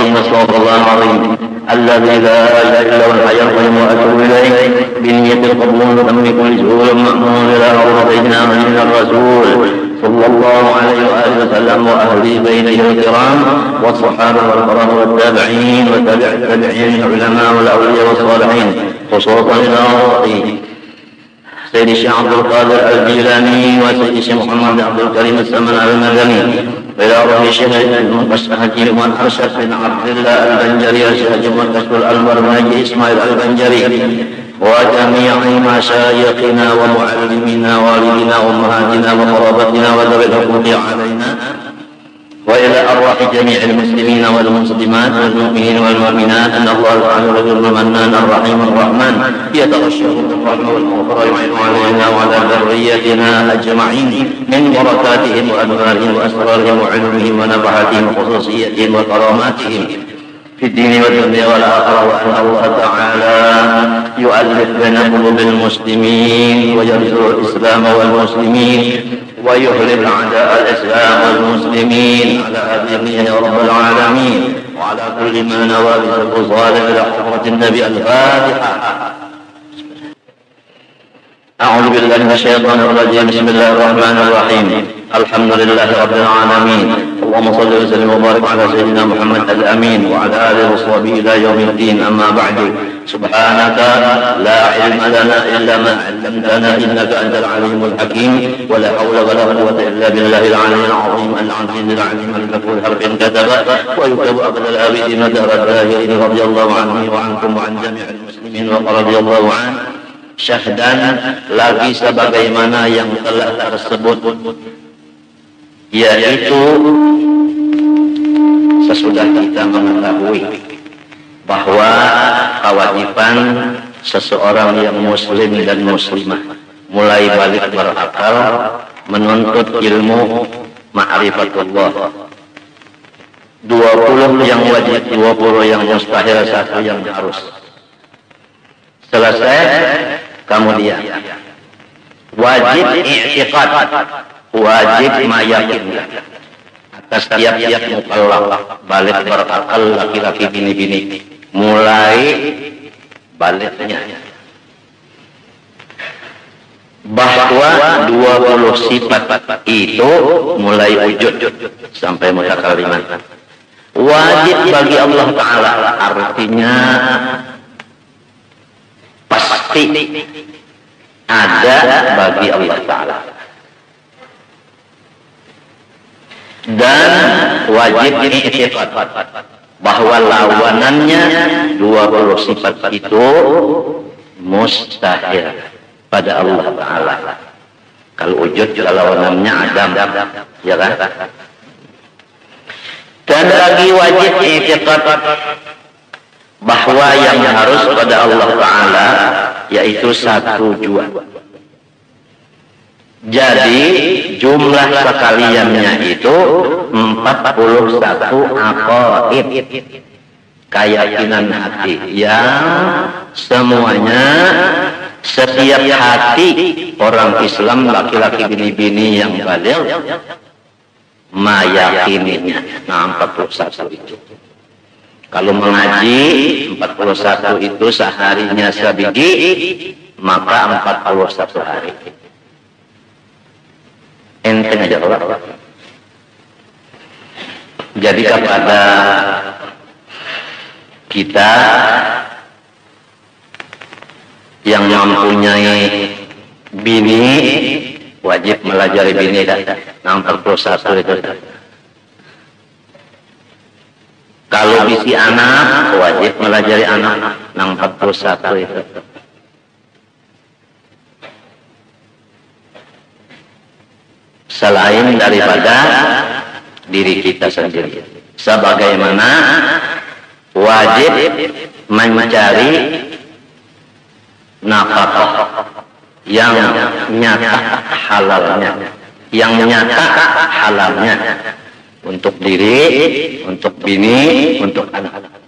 العظيم استغفر الله العظيم الذي لا اله الا هو الحي القيوم واتوب اليه بنية القبول وتم كل سهول مأمون الى روض سيدنا ونبينا الرسول صلى الله عليه واله وسلم واهل بيته الكرام والصحابه والكرام والتابعين وتابع التابعين العلماء والاولياء والصالحين خصوصا الى روضه سيد الشيخ عبد القادر الجيلاني وسيد الشيخ محمد بن عبد الكريم السمن المدني إلى روح الشيخ الحكيم والأرشد بن عبد الله البنجري الشيخ والكشف الأنور بن إسماعيل البنجري وجميع مشايخنا ومعلمينا والدنا وأمهاتنا وقرابتنا وذوي الحقوق علينا وإلى أرواح جميع المسلمين والمسلمات والمؤمنين والمؤمنات أن الله تعالى رجل المنان الرحيم الرحمن يتغشاهم بالرحمة والمغفرة ويعين علينا وعلى ذريتنا أجمعين من بركاتهم وأنوارهم وأسرارهم وعلمهم ونفحاتهم وخصوصيتهم وكراماتهم في الدين والدنيا والآخرة وأن الله تعالى يؤلف بين قلوب المسلمين وينصر الإسلام والمسلمين ويهلك أعداء الإسلام والمسلمين على هذه النية يا رب العالمين وعلى كل ما نوى بسبب صالح إلى حضرة النبي الفاتحة. أعوذ بالله من الشيطان الرجيم بسم الله الرحمن الرحيم الحمد لله رب العالمين اللهم صل وسلم وبارك على سيدنا محمد الأمين وعلى آله وصحبه إلى يوم الدين أما بعد سبحانك لا علم لنا إلا ما علمتنا إنك أنت العليم الحكيم ولا حول ولا قوة إلا بالله العلي العظيم العزيز العليم المكفور حرف كتب ويكتب أبد الآبدين دهر الداهرين رضي الله عنه وعنكم وعن جميع المسلمين ورضي الله عنه syahdan lagi sebagaimana yang telah tersebut yaitu sesudah kita mengetahui bahwa kewajiban seseorang yang muslim dan muslimah mulai balik berakal menuntut ilmu ma'rifatullah 20 yang wajib 20 yang mustahil 1 yang harus selesai. Kemudian wajib i'tiqad wajib meyakinkan atas tiap-tiap mukallaf balik berakal laki-laki bini-bini mulai baliknya bahwa 20 sifat itu mulai wujud sampai mutakaliman wajib bagi Allah Ta'ala artinya pasti ada bagi Allah Ta'ala dan wajib i'tiqad bahwa lawanannya 20 sifat itu mustahil pada Allah Ta'ala. Kalau wujud lawanannya Adam, ya kan? Dan lagi wajib i'tiqad bahwa yang harus pada Allah Ta'ala yaitu 1 jua. Jadi jumlah sekaliannya itu 41 aqaid keyakinan hati yang semuanya setiap hati orang Islam laki-laki bini-bini yang baligh meyakininya. Nah 41 itu kalau mengaji 41 itu seharinya sebiji maka 41 hari enteng aja Allah. Jadi kepada kita yang mempunyai bini wajib melajari bini dah 41 itu. Kalau bisi anak wajib melajari anak 41 itu. Selain daripada diri kita sendiri, sebagaimana wajib mencari nafkah yang nyata halalnya, yang nyata halalnya untuk diri, untuk bini, untuk anak.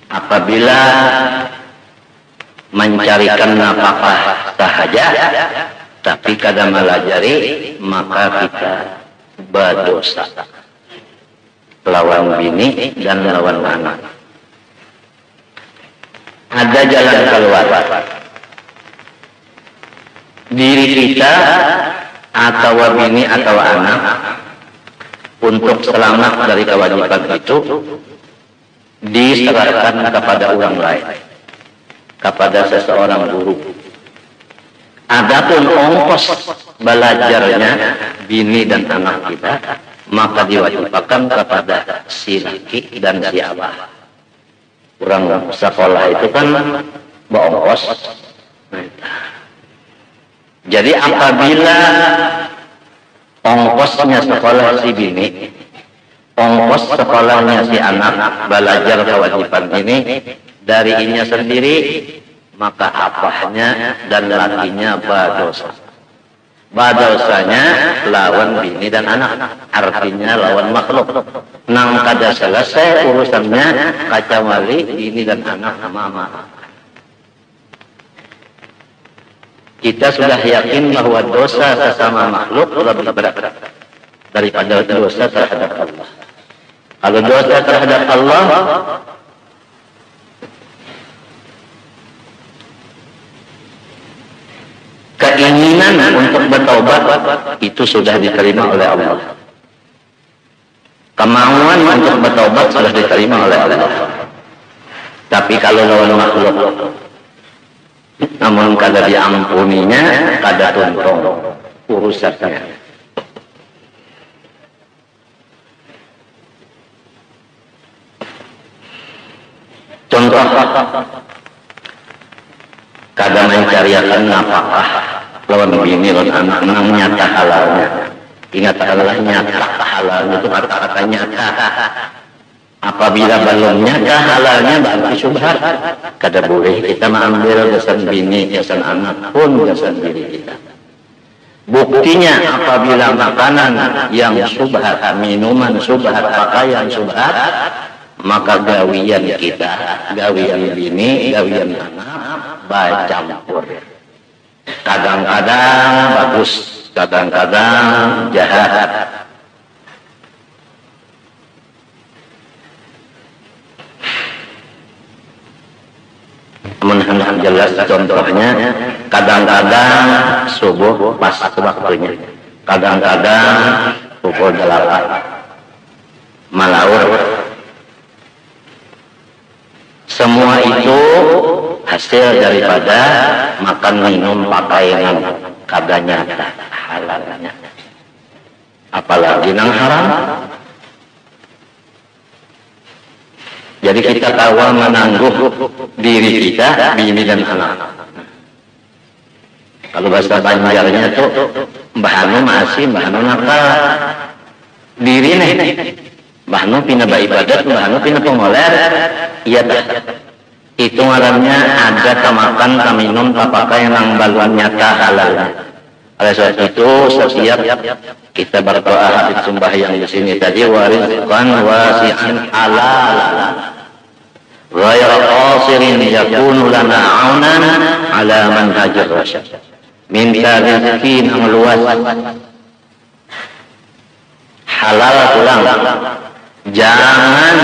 Apabila mencarikan nafkah sahaja, tapi kada melajari, maka kita berdosa lawan bini dan lawan anak. Ada jalan keluar. Diri kita atau bini atau anak untuk selamat dari kewajiban itu diserahkan kepada orang lain, kepada seseorang guru. Adapun ongkos belajarnya bini dan anak kita, maka diwajibkan kepada si laki dan si abah. Orang sekolah itu kan berongkos. Jadi apabila ongkosnya sekolah si bini, ongkos sekolahnya si anak belajar kewajiban ini dari inya sendiri, maka abahnya dan lakinya berdosa. Berdosanya lawan bini dan anak, artinya lawan makhluk. Nang kada selesai urusannya kacamali bini dan anak mama. Kita sudah yakin bahwa dosa sesama makhluk lebih berat daripada dosa terhadap Allah. Kalau dosa terhadap Allah, keinginan untuk bertobat itu sudah diterima oleh Allah. Kemauan untuk bertobat sudah diterima oleh Allah. Tapi kalau lawan makhluk, namun kada diampuninya, kada tuntung urusannya. Contoh, kada mencariakan nafkah lawan bini lawan anak, nang nyata halalnya. Ingat adalah nyata halalnya itu kata-kata nyata. Apabila belum nyata halalnya berarti syubhat. Kada boleh kita mengambil jasan bini, jasan anak pun jasan diri kita. Buktinya apabila makanan yang syubhat, minuman syubhat, pakaian syubhat, maka gawian kita, gawian bini, gawian anak bercampur. Kadang-kadang bagus, kadang-kadang jahat. Mengenal jelas contohnya, kadang-kadang subuh pas waktunya, kadang-kadang pukul 8 malaur. Semua itu hasil daripada makan minum pakaian kada nyata halalnya, apalagi nang haram. Jadi kita kawal menangguh diri kita, bini dan anak. Kalau bahasa Banjarnya itu bahanu masih bahanu nakal diri nih, bahanu pina baibadat, bahanu pina pengoler. Iya tak? Itu ngarannya ada kamakan, kaminum, papakai yang baluan nyata halalnya. Oleh sebab itu setiap kita berdoa habis sembahyang di sini tadi, warizqan wasi'an halal ghayra qasirin yakunu lana aunan ala manhajir rasyad. Minta rezeki yang luas, halal pulang, jangan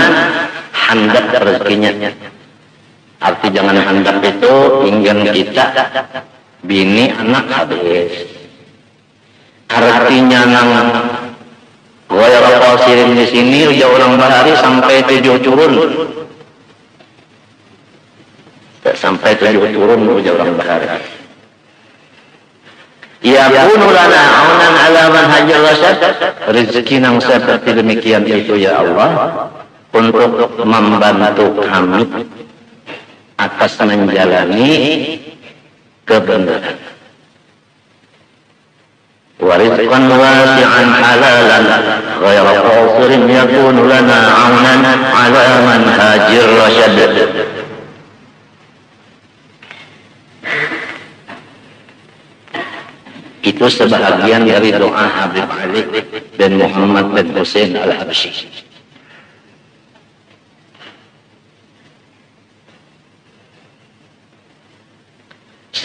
handap rezekinya. Arti jangan handap itu ingin kita bini anak habis. Artinya nang ghayra qasirin di sini udah orang bahari sampai 7 turun. Sampai 7 turun udah orang bahari. Ya kunu lana aunan ala manhajir rasyad. Rezeki nang seperti demikian itu ya Allah untuk membantu kami atas menjalani kebenaran. Warizqan wasi'an halalan ghayra qasirin yakunu lana aunan ala manhajir rasyad. Itu sebahagian dari doa Habib Ali dan Muhammad bin Husain al-Habsyi.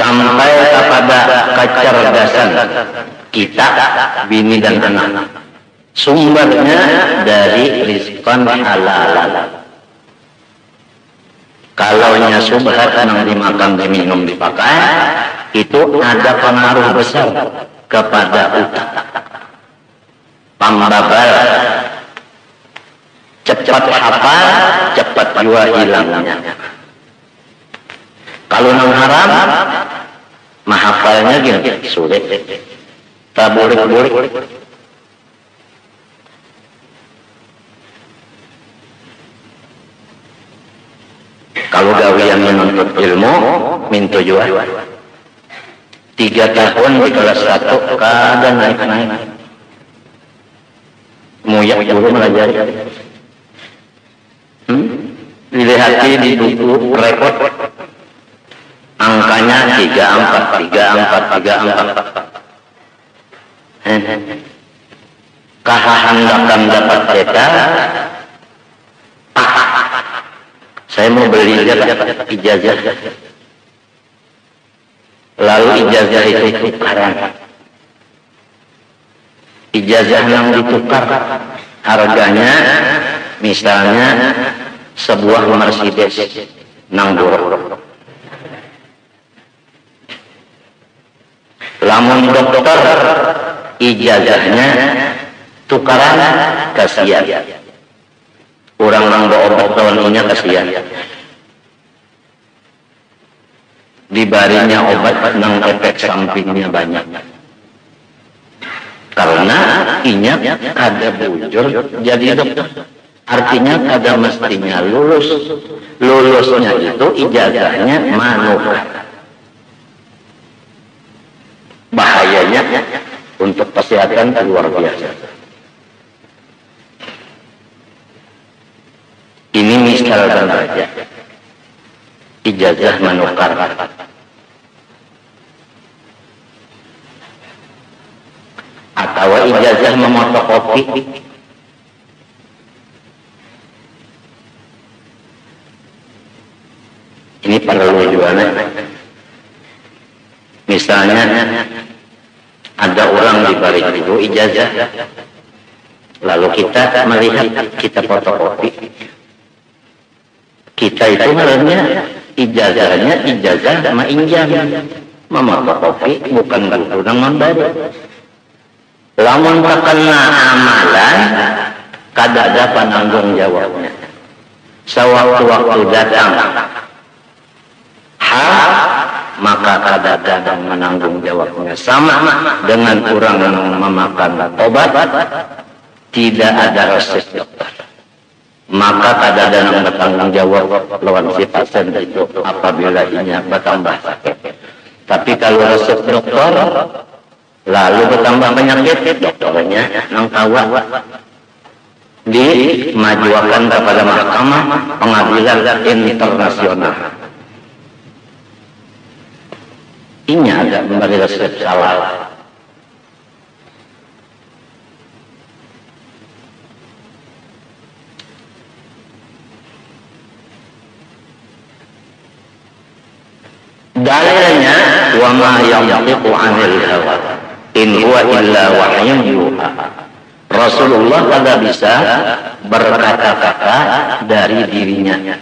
sampai kepada kecerdasan kita, bini dan anak. Sumbernya dari rizqan halal. Kalaunya subhat yang dimakan, diminum, dipakai, itu ada pengaruh besar kepada utak. Pambabal, cepat hafal, cepat juga hilangnya. Kalau yang haram, menghafalnya gini, sulit. Tak boleh. Kalau gawian menuntut ilmu, minta juga. 3 tahun di kelas 1, kadang naik-naik. Muyak dulu melajari. Dilihati di buku rekod. Angkanya 34. Kahandakan dapat beta. Saya mau beli ijazah. Lalu ijazah itu tukaran. Ijazah yang ditukar harganya misalnya sebuah Mercedes nang buruk. Lamun dokter ijazahnya tukaran kasihan. Orang-orang berobat tahun ini kasihan. Dibarinya obat nang efek sampingnya banyak. Karena inya ada bujur jadi dokter. Artinya kada mestinya lulus. Lulusnya itu ijazahnya manukah. Bahayanya untuk kesehatan luar biasa. Ini misalkan saja ijazah menukar. Atau ijazah memotokopi. Ini perlu juga. Misalnya ada orang diberi itu ijazah, lalu kita melihat, kita fotokopi. Kita itu sebenarnya ijazahnya ijazah sama injam, memotokopi bukan guru yang memberi. Lamun terkena amalan, kada ada penanggung jawabnya. Sewaktu-waktu datang hal, maka kada ada menanggung jawabnya. Sama dengan orang yang memakan obat, tidak ada resep dokter. Maka kada ada yang bertanggung jawab lawan si pasien itu apabila inya bertambah sakit. Tapi kalau resep dokter lalu bertambah penyakit, dokternya nang tawa dimajukan kepada mahkamah pengadilan internasional. Ini ada memberi resep salah. Dalilnya wa ma yantiqu 'anil hawa in huwa illa wahyun yuha. Rasulullah tidak bisa berkata-kata dari dirinya,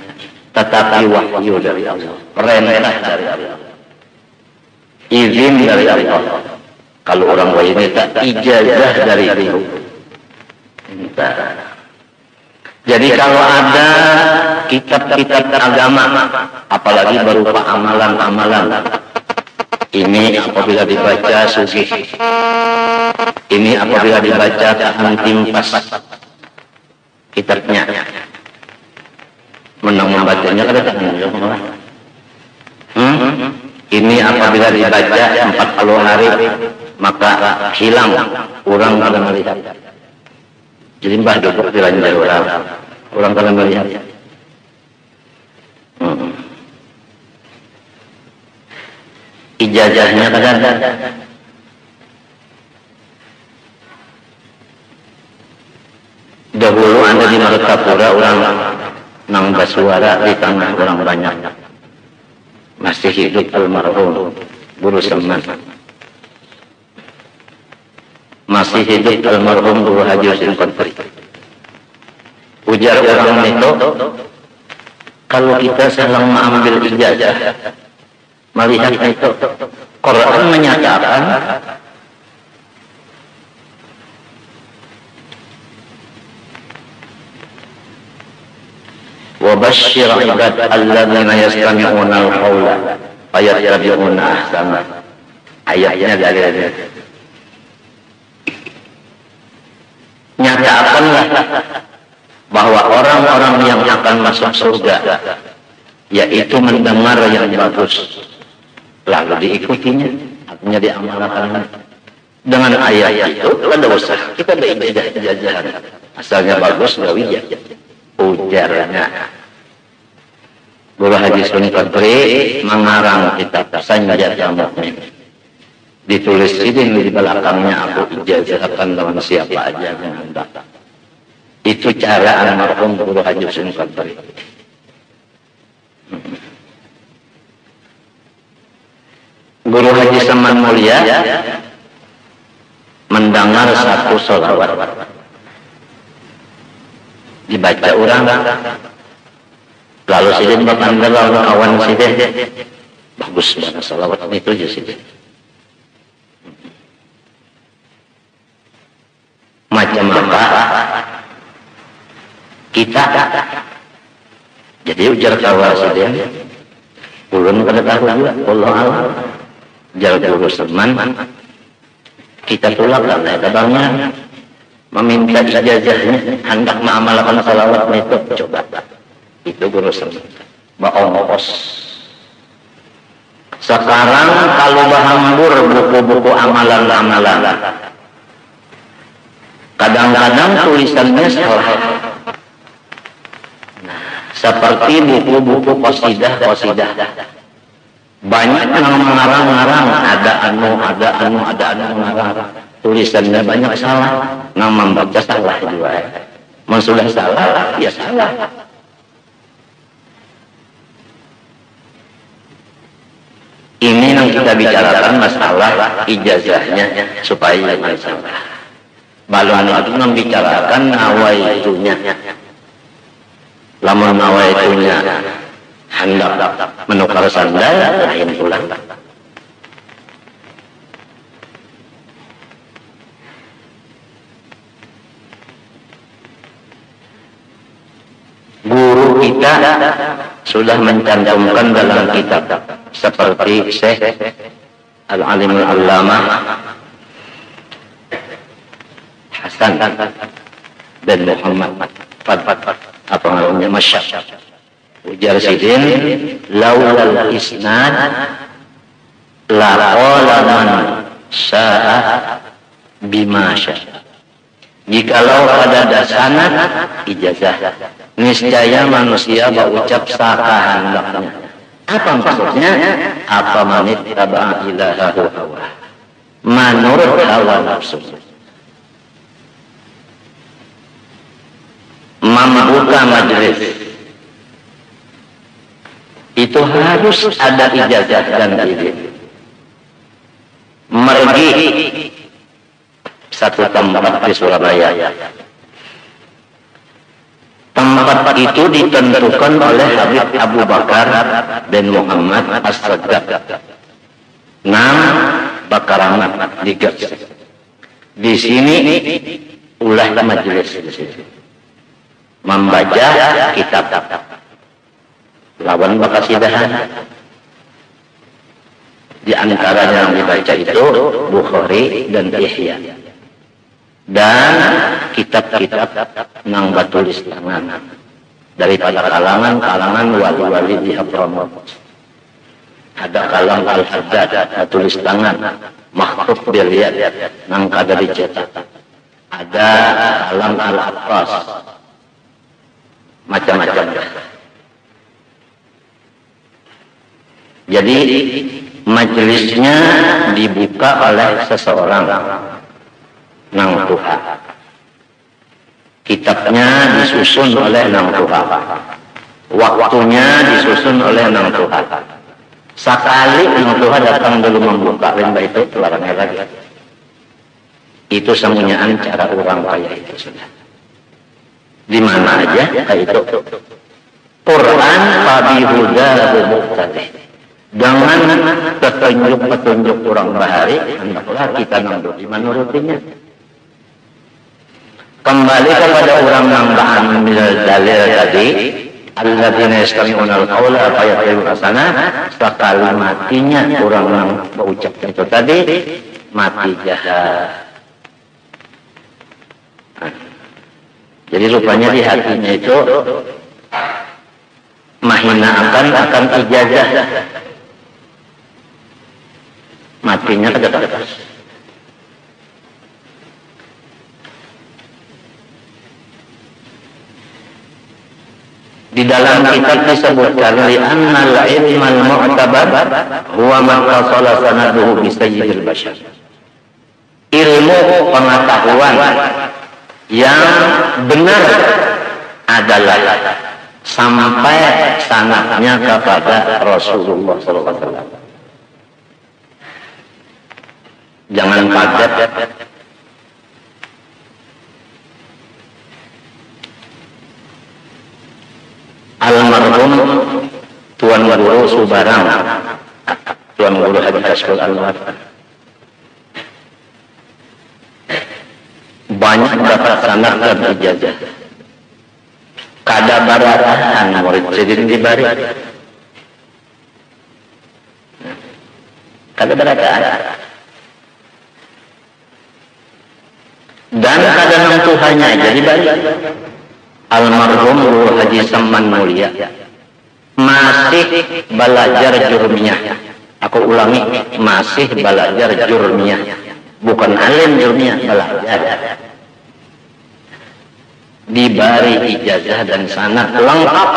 tetapi wahyu dari Allah, perintah dari Allah, izin dari Allah. Kalau orang wanita ijazah dari guru. Jadi kalau ada kitab-kitab agama, apalagi berupa amalan-amalan, ini apabila dibaca sugih, ini apabila dibaca tahan timpas, kitabnya, menang membacanya kada tahan. Ini apabila dibaca 40 hari, maka hilang orang kada melihat. Jadi mbah duduk di lanjar orang kada melihat. Ijazahnya kada ada. Dahulu Anda di Martapura orang nang basuara di tengah orang banyak. masih hidup almarhum Guru Seman, masih hidup almarhum Guru Haji Husin Qadri. Ujar orang itu, kalau kita sedang mengambil ijazah, melihat itu, Quran menyatakan وَبَشِّرْ عِبَادَ الَّذِينَ يَسْتَمِعُونَ الْقَوْلَ فَيَتَّبِعُونَ أَحْسَنَهُ. Ayatnya dari nyatakanlah bahwa orang-orang yang akan masuk surga yaitu mendengar yang bagus lalu diikutinya, artinya diamalkan. Dengan ayat itu ada usah kita ijazah asalnya bagus gawiyah. Ujarnya Guru Haji Husin Qadri mengarang kitab Sanjata Mu'min, ditulis di belakangnya aku ijazahkan lawan siapa aja yang hendak. Itu cara almarhum Guru Haji Husin Qadri. Guru Haji Seman Mulia mendengar satu sholawat dibaca orang, lalu sidin berkandar lalu kawan sidin bagus banget salawat itu aja sidin. Macam apa kita jadi ujar kawan sidin ulun kada tahu juga Allah Allah jar Guru Seman kita tolak karena kabarnya meminta ijazahnya hendak mengamalkan salawat itu. Coba itu Guru Seman baongkos. Sekarang kalau bahambur buku-buku amalan-amalan, kadang-kadang tulisannya salah. Nah, seperti buku-buku qasidah banyak yang mengarang-arang, ada anu mengarang. Tulisannya banyak salah, yang membaca salah juga. Sudah salah, ya salah. Ini yang kita bicarakan masalah ijazahnya supaya jangan salah. Balon itu membicarakan nawaitunya. Lamun nawaitunya hendak menukar sandal, lain pulang. Guru kita sudah mencantumkan dalam kitab seperti Syekh Al-Alim Al-Allamah Hasan bin Muhammad apa namanya Masyar ujar sidin laulal isnad la qala man syaa bima syaa. Jikalau ada sanad ijazah, niscaya manusia berucap sakahandaknya. Apa maksudnya? Apa manit taba'a ilahahu hawa, menurut hawa nafsu. Membuka majelis itu harus ada ijazah dan izin. Mergi satu tempat di Surabaya. Tempat itu ditentukan oleh Habib Abu Bakar bin Muhammad As-Saddaq. Bakaramat di Gers. Di sini ulah majelis di sini. Membaca kitab lawan bakasidahan. Di antaranya yang dibaca itu Bukhari dan Ihya. Dan kitab-kitab nang batulis tangan daripada kalangan wali-wali di Hadramaut. Ada kalam Al-Haddad tulis tangan makhluk dilihat nang kada dicetak. Ada kalam Al-Abbas macam-macam. Jadi majelisnya dibuka oleh seseorang nang Tuhan. Kitabnya disusun oleh nang Tuhan. Waktunya disusun oleh nang Tuhan. Sekali yang Tuhan datang dulu membuka lembah itu larangnya lagi. Itu semuanyaan cara orang kaya itu sudah. Di mana aja kayak itu. Quran fabihuda muqtadi. Dengan petunjuk orang bahari, hendaklah kita menuruti menurutinya. Kembali kepada orang nambaan dalil tadi, alladzina yastami'una al-qawla fayattabi'una ahsanah. Sekali matinya orang yang berucap itu tadi, mati jahat. Jadi rupanya di hatinya itu mahina akan ijazah. Matinya ke depan. Di dalam kitab disebutkan li'annal ilmal mu'tabar huwa man qasala sanaduhu bi sayyidil bashar. Ilmu pengetahuan yang benar adalah sampai sanadnya kepada Rasulullah SAW. Jangan padat. Almarhum Tuan Guru Subarang, Tuan Guru Haji Kashful Anwar, banyak dapat sanad dan ijazah. Kada barataan murid sidin di bari. Kada barataan. Dan kada nang Tuhannya aja di bari. Almarhum Guru Haji Saman Mulia masih belajar jurmiyah. Aku ulangi, masih belajar jurmiyah. Bukan alim jurmiyah, belajar. Diberi ijazah dan sanad lengkap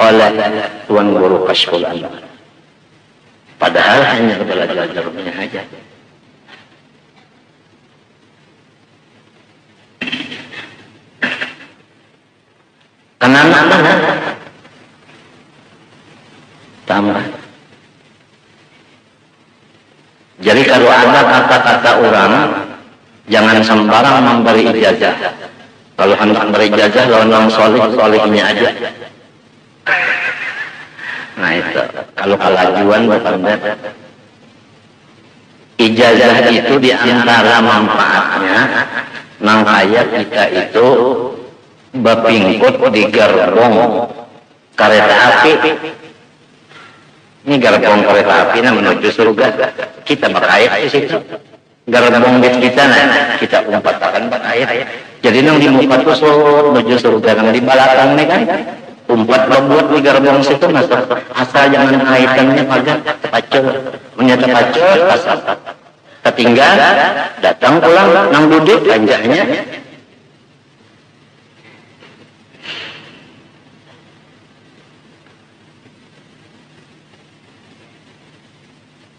oleh Tuan Guru Kashful Anwar. Padahal hanya belajar jurmiyah aja. Kenapa? Tambah. Jadi kalau ada kata-kata orang, jangan sembarang memberi ijazah. Kalau hendak memberi ijazah, lawan solihnya aja. Nah itu, kalau kelajuan bukan benar. Ijazah itu diantara manfaatnya, nang kaya kita itu bapingkut di gerbong kereta api. Ini gerbong kereta api menuju surga. Kita berkait di situ. Gerbong bis kita kita umpatkan berkait. Jadi nang di muka tuh menuju surga, nang di belakang nih kan umpat membuat di gerbong situ masuk. Asal jangan kaitannya pada pacul, menyata pacul asal tertinggal datang pulang nang duduk panjangnya.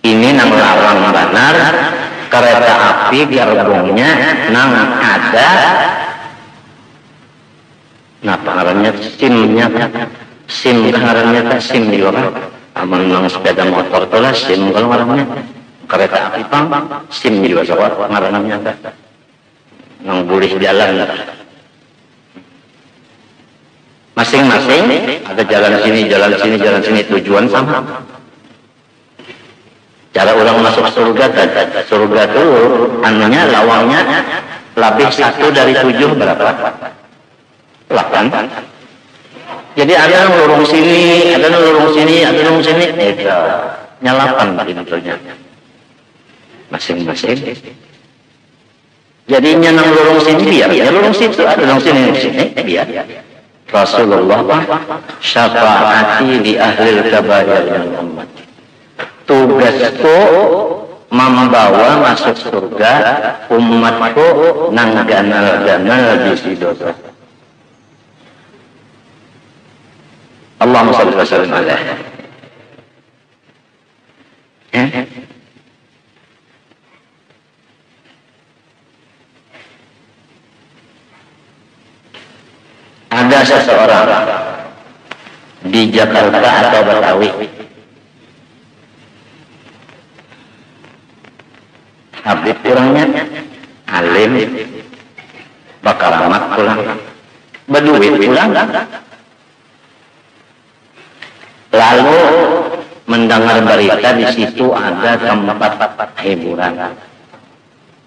Ini nang larang benar kereta api gerbongnya nang ada napa ngarannya sim ngarannya sim di orang aman nang sepeda motor tuh lah sim kalau ngarannya kereta api pang sim juga soal ngarannya nang boleh jalan masing-masing ada jalan sini tujuan sama. Cara orang masuk surga itu anunya lawangnya lebih 1 dari 7 berapa? 8. Jadi ada yang lorong sini, ada yang lorong sini, ada yang lorong sini. Nyalapan pintunya. Masing-masing. Jadinya nang lorong sini biar ya lorong situ, ada lorong sini biar. Rasulullah syafaati di ahli kabair yang umat. Tugasku membawa masuk surga umatku nang ganal-ganal di sidoto. Allahumma shalli wa sallim alaihi. Ada seseorang di Jakarta atau Betawi pulang. Lalu mendengar berita di situ ada tempat hiburan,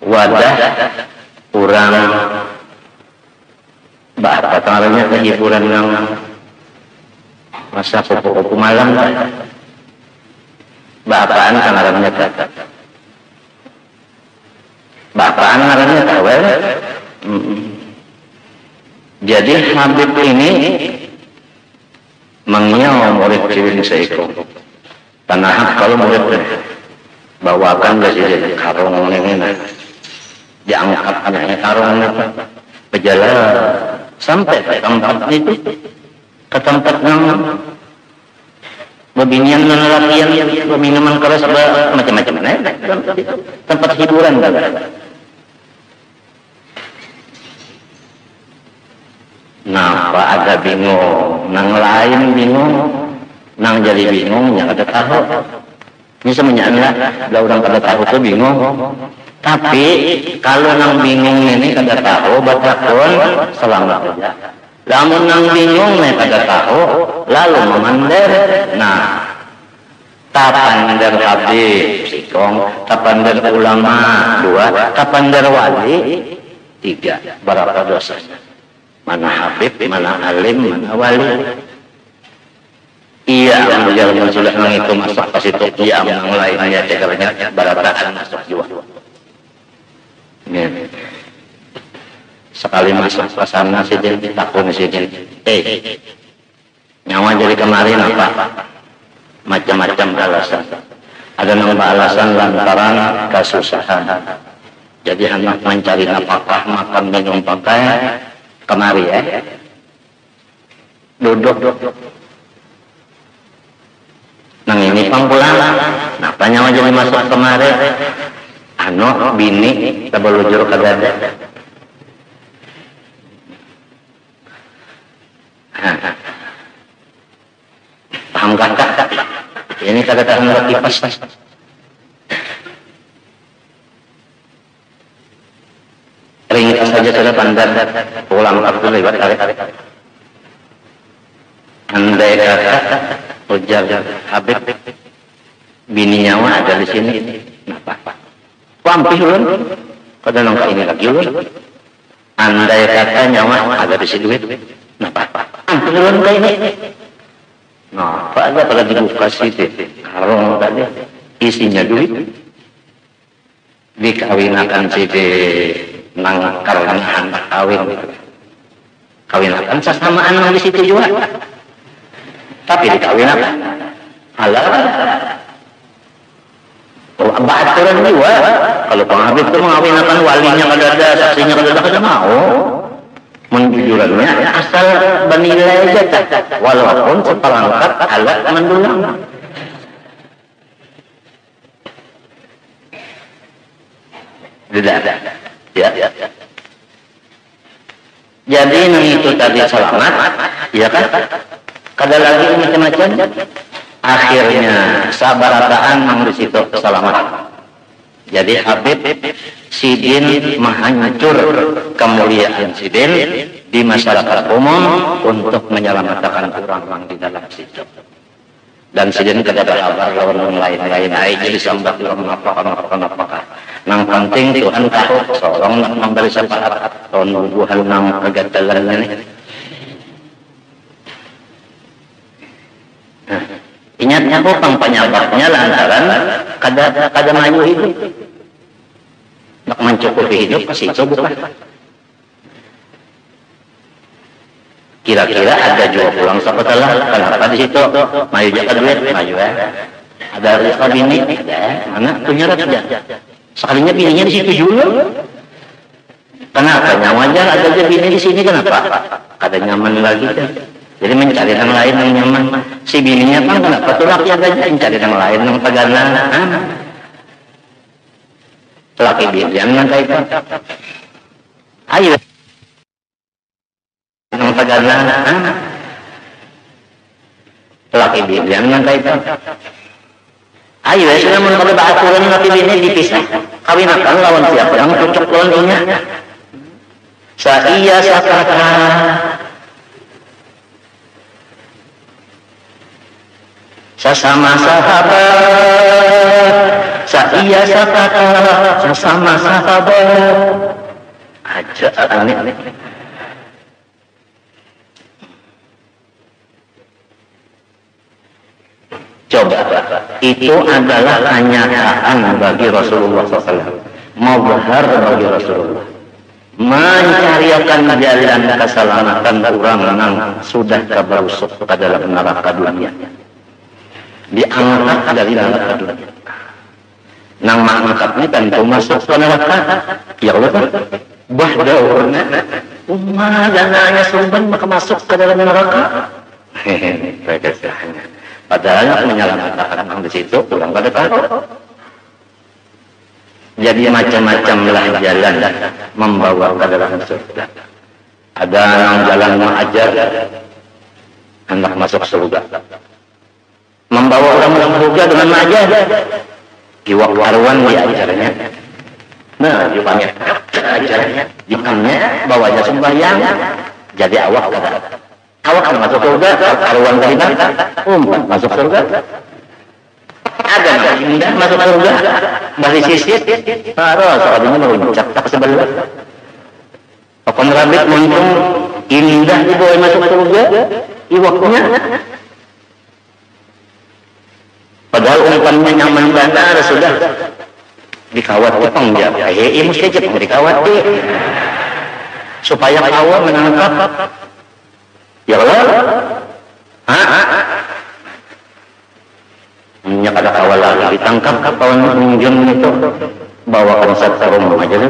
wadah kurang apa namanya hiburan yang masa kupu-kupu malam, bapaan ngarannya bapaan ngarannya tahu. Jadi Habib ini mengiau murid ciwin seiko tanah kalau murid bawakan ke sini karung ini diangkat anaknya karung berjalan sampai ke tempat itu, ke tempat yang bebinian dan latihan minuman keras macam-macam tempat hiburan kan. Nah, Pak ada bingung, nang lain bingung, nang jadi bingung, yang ada tahu. Ini semuanya lah orang kada tahu tuh bingung. Tapi kalau nang bingung ini kada tahu, batakon selamat aja. Lamun nang bingung nih kada tahu, lalu memandar. Nah, tapandar habib sikong, tapandar ulama 2, tapandar wali 3. Berapa dosanya? Mana habib, mana alim, mana wali. Iya, yang sudah itu masuk ke situ, iya, yang lainnya cegaranya barataan masuk juga. Sekali masuk ke sana sidin, takun sidin. Nyawa jadi kemarin apa? Macam-macam alasan. Ada nama alasan lantaran kesusahan. Jadi hendak mencari nafkah, makan minum pakai kemari duduk. Nang ini pangpulang. Napa nyawa jadi masuk kemari? Bini tabelujur ke dada. Paham kakak? Ini kata-kata kipas. Ringkas saja sudah pandang pulang waktu lewat tarik. Andai kata ujar Habib bini nyawa ada di sini, apa? Pampih ulun, kada nongka ini lagi ulun. Andai kata nyawa ada di sini, apa? Pampih ulun ke ini. Nah, apa ada pada dibuka situ, karung tadi isinya duit, dikawinakan situ. Nang karena anak kawin akan sesamaan di situ juga, tapi dikawin apa? Halal. Oh, aturan juga. Kalau penghabib itu mengawinkan walinya kada, saksinya kada mau. Menjujurannya asal bernilai aja, walaupun seperangkat alat mendulang. Tidak ada. Ya. Jadi itu tadi selamat, ya kan? Kada lagi macam-macam. Akhirnya sabarataan mang di situ selamat. Jadi Habib sidin menghancur kemuliaan sidin di masyarakat umum untuk menyelamatkan orang di dalam situ. Dan sidin kada berkabar lawan lain-lain aja disambat apa. Nang penting Tuhan tahu, seorang nak memberi syafaat Tuhan nang kegagalannya ini. Ingatnya kok penyebabnya lantaran kada maju hidup. Nak mencukupi hidup pasti itu bukan. Kira-kira ada juga pulang sekolah, kenapa di situ? Maju jaga duit, maju Ada rezeki bini, ada. Mana punya raja. Sekalinya bininya di situ juga. Kenapa? Nyawanya ada aja bini di sini, kenapa? Kada nyaman lagi kan. Jadi mencari yang lain yang nyaman. Si bininya kan kenapa? Tuh rakyat aja mencari yang lain yang tegana. Laki bidian yang kayak itu. Ayo. Yang tegana. Laki bidian yang kayak itu. Ayo, sudah menurut aturan laki bini dipisah. Kawinakan lawan siapa yang cocok lawan inya. Saya sakata sesama sahabat, saya kata sesama sahabat. Aja aneh. Coba, itu adalah kenyataan bagi Rasulullah SAW, mubhar bagi Rasulullah, mencariakan jalan keselamatan orang yang sudah terberusuk ke dalam neraka dunia, diangkat dari neraka dunia. Nang mangkatnya tentu masuk ke neraka, ya Allah, bah daurna, dananya sumben maka masuk ke dalam neraka. Padahal menyelamatkan orang di situ kurang pada tahu. Jadi macam-macam lah jalan membawa ke dalam surga. Ada yang jalan mengajar hendak masuk surga, membawa orang masuk surga dengan mengajar. Iwak karuan diajarnya. Nah, dipanggil ajarnya, dipanggilnya bawanya sembahyang, jadi awak kata. Awak kan masuk surga, karuan dari mana? Masuk surga. Ada yang indah masuk surga, dari sisit, taruh soalnya meruncak tak sebelah. Papan rabit muntung indah dibawa masuk surga, iwaknya. Padahal umpannya nyaman benar sudah dikawat Jepang ya. Mesti Jepang dikawat supaya kawat menangkap. Ya Allah, minyak ada kawal lagi ditangkap kawan pengunjung itu, bawakan satu rumah aja deh.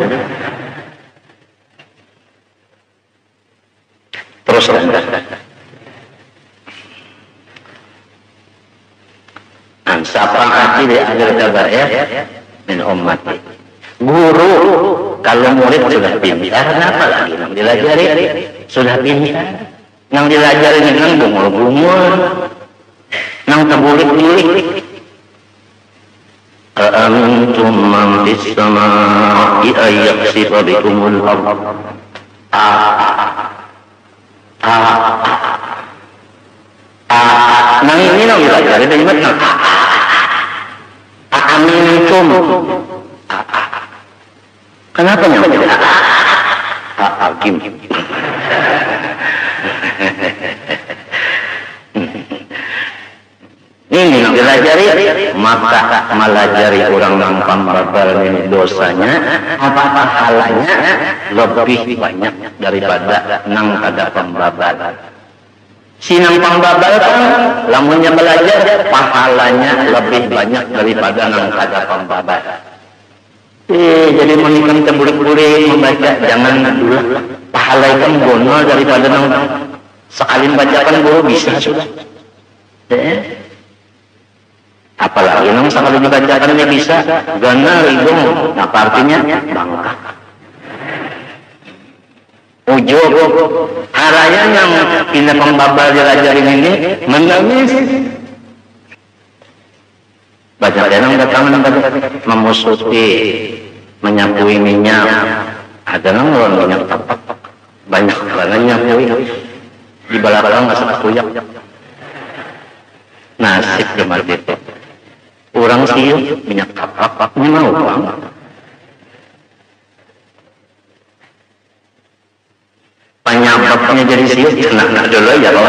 Terus rendah. Ansapa hati di akhir kabarnya min ummati. Guru kalau murid sudah pintar, kenapa lagi nang dilajari sudah pintar. Nang dilajarin nang bungul-bungul, nang terbulik-bulik. Aantum man fis samaa'i ayaksifa bikumul ardh. Nang ini nang dilajarin dari mana? Aantum. Kenapa nang tidak? Hakim. Ini yang dilajari, maka melajari orang yang pembabar ini dosanya, apa pahalanya lebih banyak daripada nang kada pembabar. Si nang pembabar kan, lamunnya belajar, pahalanya lebih banyak daripada nang kada pembabar. Jadi menikam terbulik-bulik membaca, jangan dulu pahala itu gonol daripada nang sekali bacakan guru bisa sudah. Apalagi nang sekali dibacakannya bisa gana hidung, apa artinya? Bangka ujub haranya yang pindah pembabar diajarin ini menangis baca denang datang memusuti menyapui minyak, ada nang minyak tapak banyak banget nyapui di belakang nggak sempat kuyak nasib kemarin itu. Orang siup minyak tapak, ini mau bang. Penyebabnya jadi siup, nak dulu ya loh.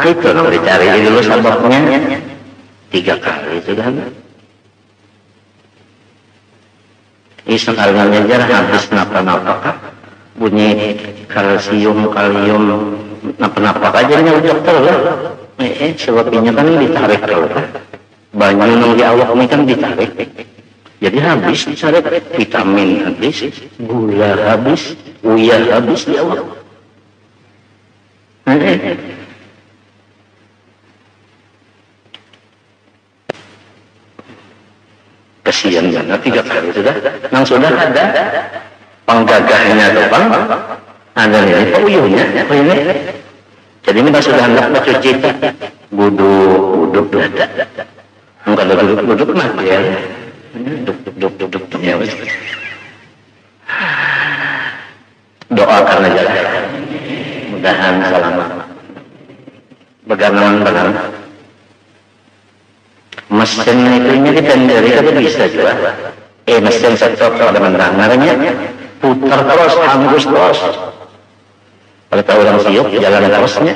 Itu loh dicari dulu sebabnya. 3 kali sudah. Ini sekali ngejar habis napa-napa. Bunyi kalsium, kalium, napa-napa aja ini udah terlalu. Sebabnya kan ditarik kalau. Banyak yang di awak ini kan ditarik, jadi habis ditarik, vitamin habis, gula habis, uya habis di awak. Kesian banget 3 kali sudah, nang sudah ada penggagahnya tuh bang, ada ini peuyuhnya, ini. Jadi ini sudah hendak mencuci buduk dada. Bukan duduk mati ya. Duduk ya. Doakan aja. Mudahan selamat. Beganan benar. mesin itunya ditenderi kan bisa juga. Mesin sektor ada mendengarnya putar terus, hanggus terus. Kalau tahu orang siup jalan terusnya.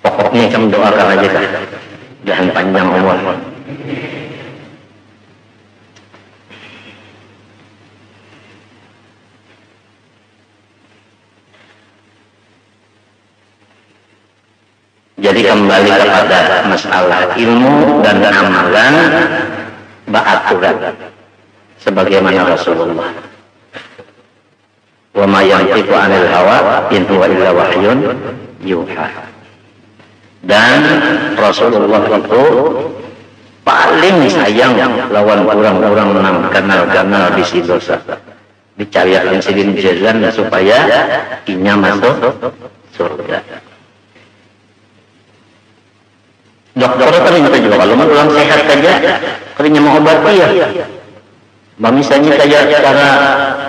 Pokoknya kamu doakan aja kan, jangan panjang umur. Jadi kembali kepada masalah ilmu dan amalan ba'aturan sebagaimana Rasulullah. Wa ma yantiqu 'anil hawa in huwa illa wahyun yuha. Dan Rasulullah itu paling sayang lawan orang-orang yang kenal-kenal bisi dosa. Dicarikan sidin jalan supaya inya masuk surga. Dokter kan itu juga kalau orang sehat saja katanya mau obati ya. Misalnya kayak cara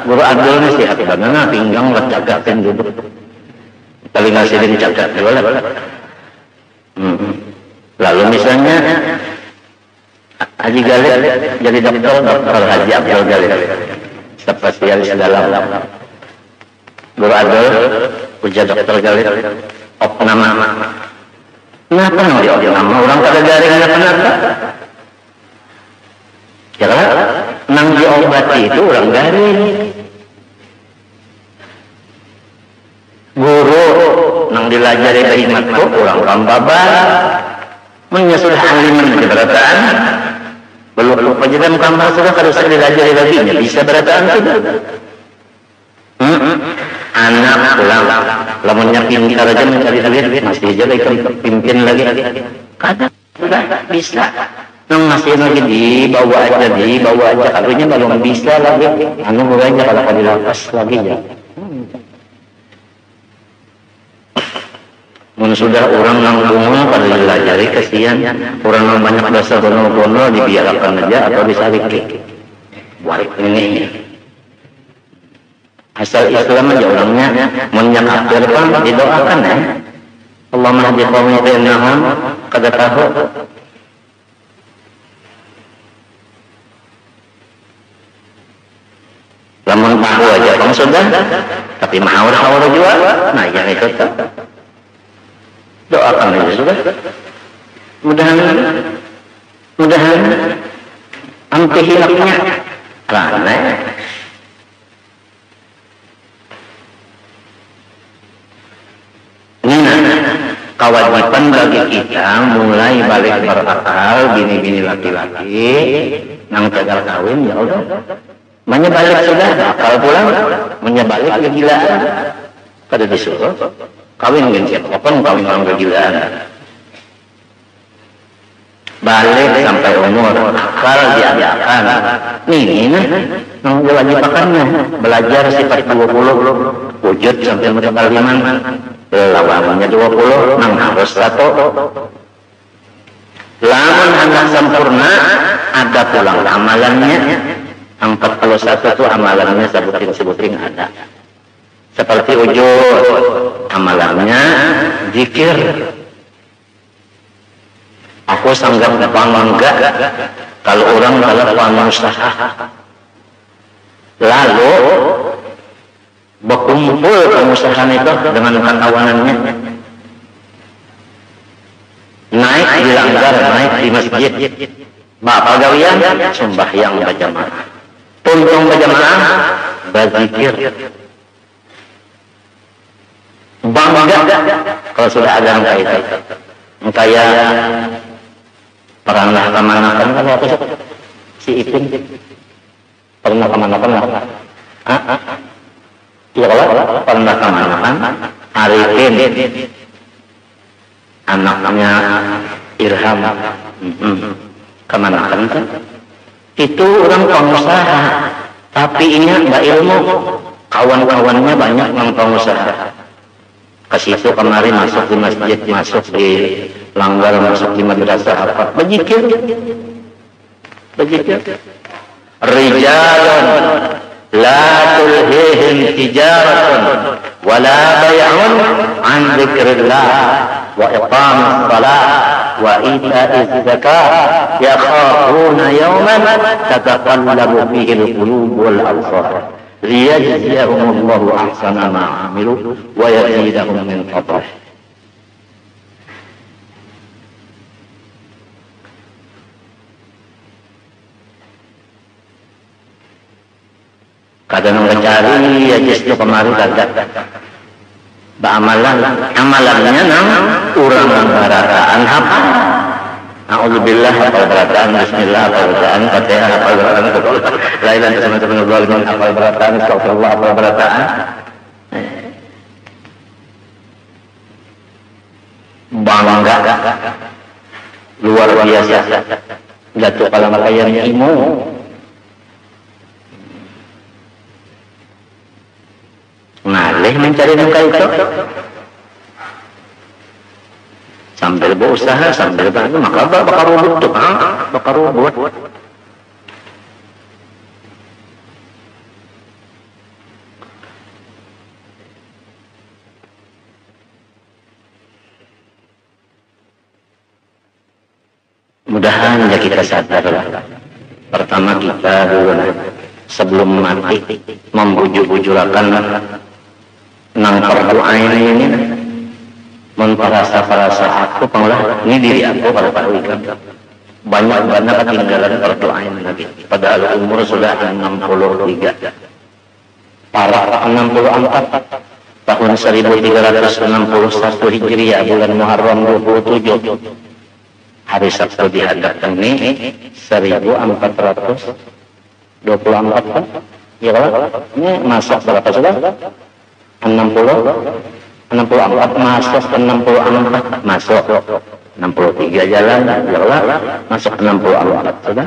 guru adil nih sehat banget, pinggang lecagakan duduk. Kali ngasihin cagak dulu lah. Lalu misalnya Haji Galil jadi dokter Haji Abdul Galil, spesialis dalam. Guru adil ujar dokter Galil, nama. Kenapa nama orang pada garing kenapa? Ya kan? Nang diobati itu orang garing. Guru nang dilajari hikmatku orang kambabar. Menyusul aliman berataan. Belum lupa jadi kambar sudah kalau saya dilajari lagi bisa berataan sudah. Anak pulang lamunnya pintar aja mencari duit masih aja lagi pimpin lagi kadang sudah bisa masih lagi dibawa aja karunya belum bisa lagi anu aja kalau dilapas lagi ya. Mun sudah orang nanggung pada dilajari kesian orang yang banyak dosa bono dibiarkan aja atau disariki balik ini. Asal Islam aja orangnya menyakafir kan didoakan ya. Allahumma hadi qaumi innahum qad tahu. Lamun tahu aja kamu sudah, tapi mahawar juga. Nah yang itu tuh doakan aja sudah. Mudahan anti hilangnya karena kewajiban bagi kita mulai balik berakal bini-bini laki-laki nang tegal kawin ya udah menyebalik sudah akal pulang menyebalik kegilaan kada disuruh kawin dengan siapapun kawin orang kegilaan balik sampai umur akal diadakan nih nang diwajibkannya belajar sifat 20 wujud sampai mengkaliman lawannya 20 nang harus 1 lamun hendak sempurna ada pulang amalannya 41 itu amalannya sebutin ada seperti wujud amalannya zikir aku sanggap bangga kalau orang telepon usaha lalu berkumpul pengusaha itu dengan kawanannya naik di langgar, naik di masjid bapak gawian sembahyang berjamaah puntung berjamaah berzikir bangga kalau sudah ada yang kayak itu kayak pernah kemana-mana kan aku si Ipin pernah kemana-mana ya kalau pernah kemana-mana Arifin anaknya Irham kemana-mana itu orang pengusaha tapi ingat mbak ilmu kawan-kawannya banyak yang pengusaha ke situ kemarin masuk di masjid masuk di langgar masuk di madrasah apa berzikir rijalun la tulhihim tijaratun wala bay'un an dzikrillah wa iqamis shalah wa ita'iz zakah yakhafuna yawman tataqallabu fihi al-qulub wal absar liyajziyahumullahu ahsana ma 'amilu wa yazidahum min fadlihi. Kadang mencari ya justru kemarin kagak amalannya nang urang barataan apa a'udzubillah hafal barataan bismillah hafal barataan fatihah hafal barataan la ilaha illallah hafal barataan astagfirullah hafal barataan bangga luar biasa jatuh kalau makanya ilmu ngalih mencari muka itu sambil berusaha sambil bantu maka bakal rubut tuh bakal rubut. Mudahan ya kita sadar pertama kita dulu sebelum mati membujuk-bujurakan nang perdoain ini memperasa aku pengolah ini diri aku pada Pak Wikan banyak ketinggalan perdoain lagi padahal umur sudah 63 para 64 tahun 1361 Hijriah bulan Muharram 27 hari Sabtu dihadapkan ini 1424 ya kalau ini masuk berapa sudah 64 masuk 64 masuk 63 jalan masuk 64 sudah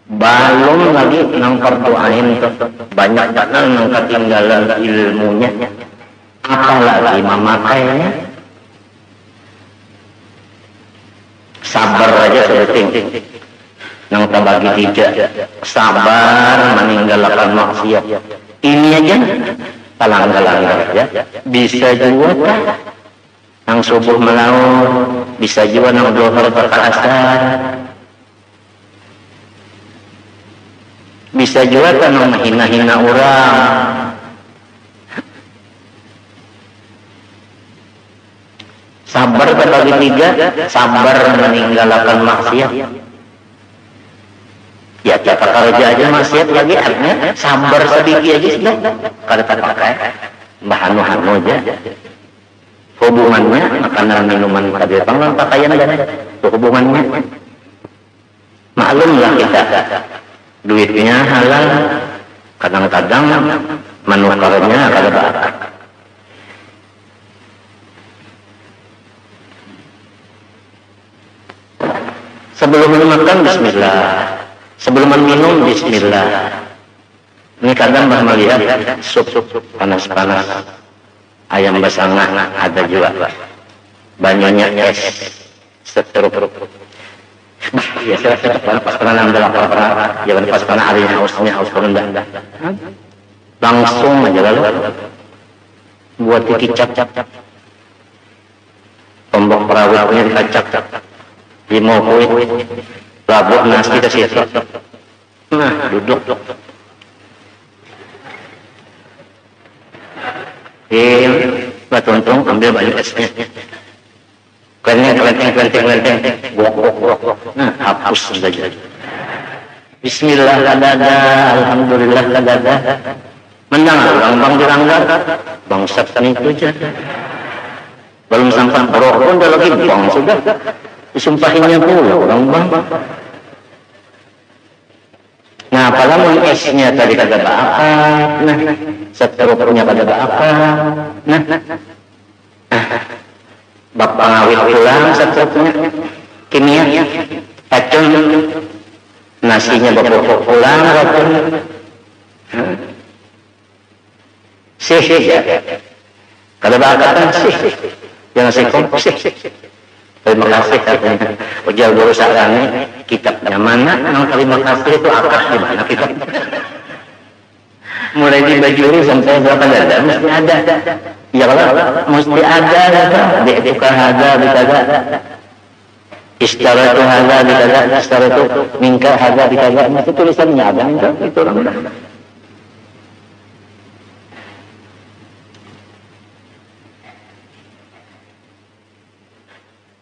belum lagi nang perdoain banyak nang ketinggalan ilmunya apalagi memakainya sabar aja seperti nang terbagi 3 sabar meninggalkan maksiat ini aja palangga-langgar ya bisa juga nang subuh melaut bisa juga nang zuhur ke asar bisa juga nang menghina-hina orang sabar terbagi 3 sabar meninggalkan maksiat ya kita kerja aja maksiat lagi artinya sabar sedikit aja sudah kada tak pakai bahan-bahan aja hubungannya makanan minuman kada panglang pakaian aja hubungannya maklumlah kita duitnya halal kadang-kadang manukarnya kada bakat sebelum makan bismillah sebelum minum bismillah. Ini kadang melihat sup panas-panas ayam basangah ada juga banyaknya es setruk ya saya pas pernah nambah lapar jangan pas pernah hari hausnya haus rendah langsung aja lalu buat dikicap tombok perawatnya dikacak dimokui labuk nasi ke situ nah duduk tuntung ambil baju esnya kelenteng nah hapus saja bismillah ladada alhamdulillah ladada menang bang diranggar bangsat kan itu aja belum sampai rokok pun udah lagi bang sudah disumpahinnya pula orang bang nah apalagi esnya tadi kagak apa nah seterusnya kagak apa nah bapak ngawit pulang seterusnya kimia racun nasinya bapak pulang racun sih ya kagak bakatan sih jangan sekom sih terima kasih katanya ujal dulu sarangnya kitabnya mana yang terima kasih itu akar di mana kitab mulai dibajuri sampai berapa dada mesti ada Ya kalau mesti ada bi'tuka hadza bikaza. Istaratu hadza bikaza, istaratu minka hadza bikaza. Itu tulisannya ada itu orang.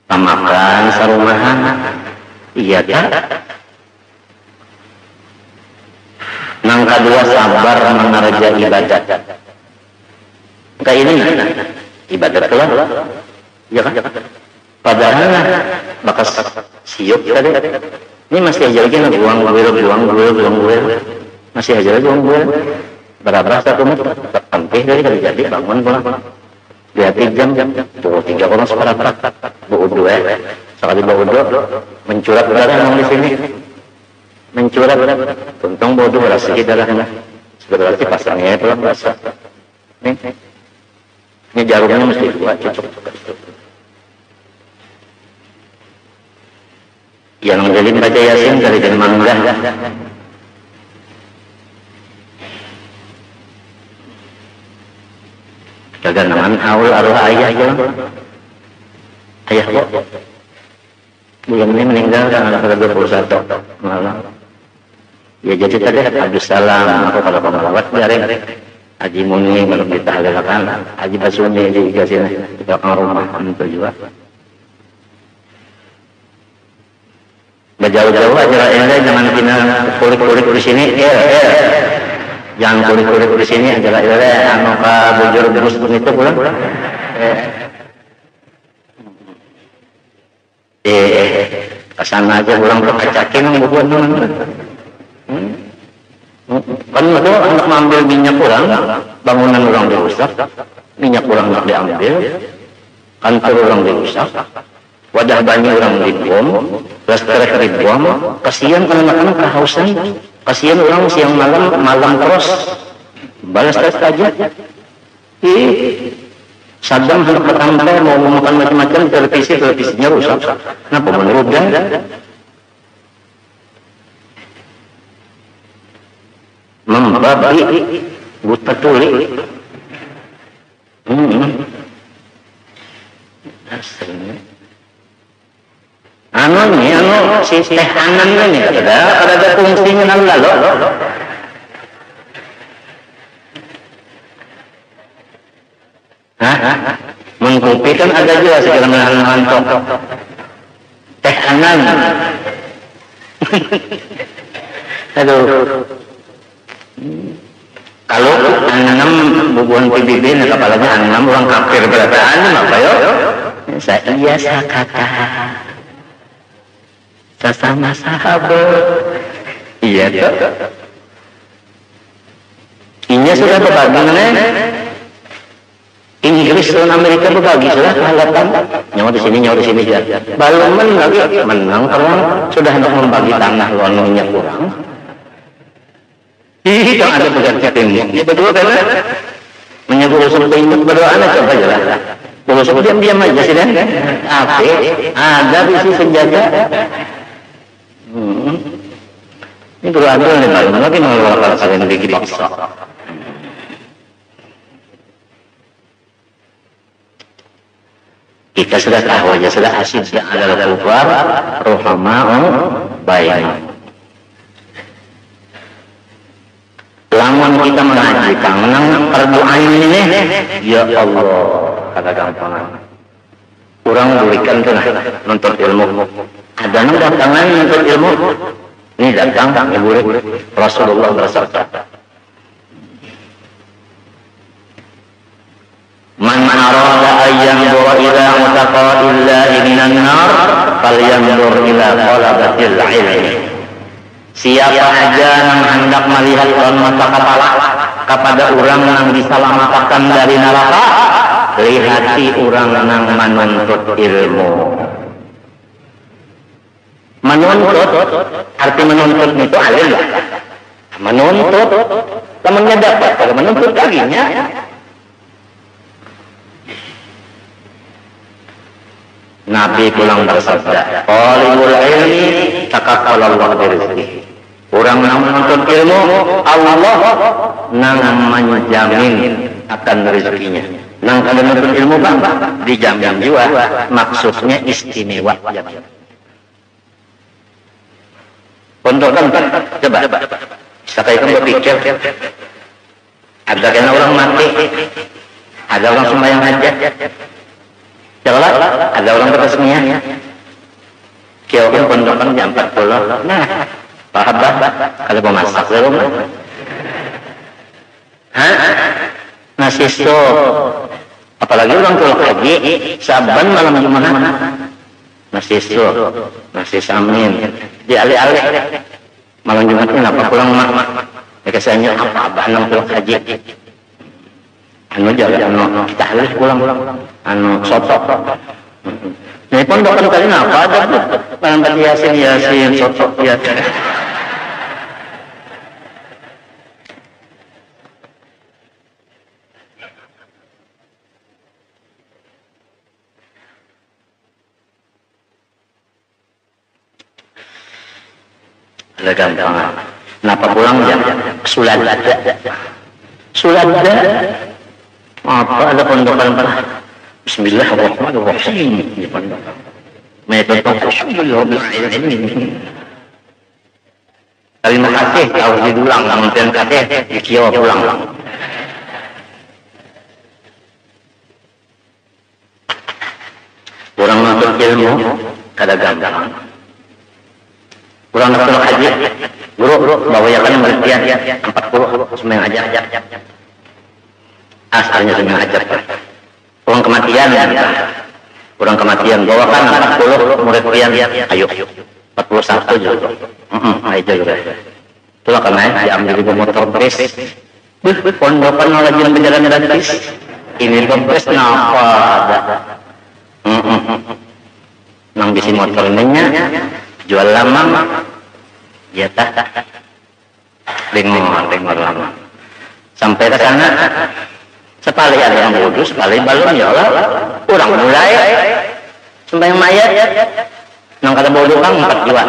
Pamakan sarumahan. Iya kan? Nang kedua sabar mengerja ibadat. Kayak ini ibadat kelah. Ya kan? Padahal bakas siup tadi. Ini masih aja lagi buang buil. Masih aja lagi buang buil. Berapa satu menit sampai dari jadi bangun pulang. Lihat jam pukul 3 orang seperempat. Baudu sekali baudu mencurat darah yang di sini. Mencurat untung baudu beras sedikit darahnya. Berarti pasangnya itu basah. Ini jarumnya mesti dua cocok. Yang menjadi baca Yasin dari jenis mangga. Jaga naman awal arwah ayah aja. Ayah kok. Bulan ini meninggal tanggal 21 malam. Ya jadi tadi Abdus Salam aku kalau pemelawat dari Haji Muni belum ditahlilkan, Haji Basuni di sini di belakang rumah itu juga. Berjauh-jauh aja ini jangan kita kulik-kulik di sini. Jangan kulik-kulik di sini aja anu ka bujur terus itu pulang. Kesana aja pulang ke kacakin bubuan kan itu anak mengambil minyak kurang, bangunan orang dirusak, minyak kurang nak diambil, kantor orang dirusak, wadah banyak orang dibom, restrek dibom, kasihan anak-anak kehausan, kasihan orang siang malam terus balas tes aja. Saddam hendak bertambah mau makan macam-macam, televisinya rusak, kenapa menurutnya? Membabi buta tuli. Anu si teh anan ini ada fungsinya nang lalu. Mengkopi kan ada juga segala macam teh anan. Aduh. Kalau anam bubuhan PBB kepalanya anam orang kafir berapa apa yo? Saya sakata sesama sahabat. Iya tuh. Inya sudah berbagi Inggris dan Amerika berbagi sudah kehalapan. Nyawa di sini saja. Belum menang orang sudah hendak membagi tanah lononya kurang. Itu ada bekerja timur. Ini berdua kan? Menyebut seperti ini berdoa anak coba aja lah. Kalau seperti diam aja sih kan? Apa? Ada visi senjata. Ini berdoa dulu nih Pak. Lagi mengeluarkan kalian bikin bangsa. Kita sudah tahu aja sudah asyik adalah kufar, rohama'u baik. Lamun kita mengaji kangen perdoaan ini, ya Allah, kata gampangan. Kurang berikan tuh nonton ilmu. Ada nang datangan nonton ilmu. Ini datang ibu Rasulullah bersabda. Man arada ayyan dura ila mutaqa'illahi minan nar falyanzur ila talabatil ilmi. Siapa aja yang hendak melihat dengan mata kepala kepada orang yang diselamatkan dari neraka, lihati orang yang menuntut ilmu. Menuntut, arti menuntut itu alim lah. Menuntut, temannya dapat, kalau menuntut laginya. Nabi pulang bersabda, "Talibul ilmi takaffalallahu birizqihi." Orang yang menuntut ilmu, Allah yang menjamin akan rezekinya. Nang kada nuntut ilmu Pak, dijamin juga maksudnya istimewa. Pondokan coba. Sekali kamu berpikir, ada kena orang mati, ada orang sembahyang hajat, jelas ada orang berresminya. Kira-kira pondokan jam 40. Nah, paham kalau mau masak di rumah. Nasi sop. Apalagi orang kalau haji, Saban malam Jumat. Nasi sop, nasi samin. Di alih-alih malam Jumatnya kenapa pulang mak? Biasanya apa nang pulang haji? Anu jaga anu kita harus pulang anu soto. Ini pondokan kali apa ada malam yasin soto ya. Ada gampang. Kenapa pulang jam? Sulada. Apa ada pondokan Pak? Bismillahirrahmanirrahim. Di pondokan. Metode Bismillahirrahmanirrahim. Terima kasih. Harus diulang. Kemudian kasih. Dikiwa pulang. Kurang menuntut ilmu. Kada gampang. Kurang nafsu haji, guru bawayakan pengertian 40 semua aja. Asalnya semua aja. Kurang kematian bawakan 40 murid pian, ayo 41 juga. Aja juga. Itulah karena diambil di motor bus. Pondokan lagi berjalan gratis. Ini bus kenapa ada? Nang bisi motor ininya. Jual lama, ya tak, dengar lama. Sampai ke sana, sekali ada yang bodoh, sekali balon ya Allah, kurang mulai, sembahyang mayat, nang kata bodoh kan 4 jiwa,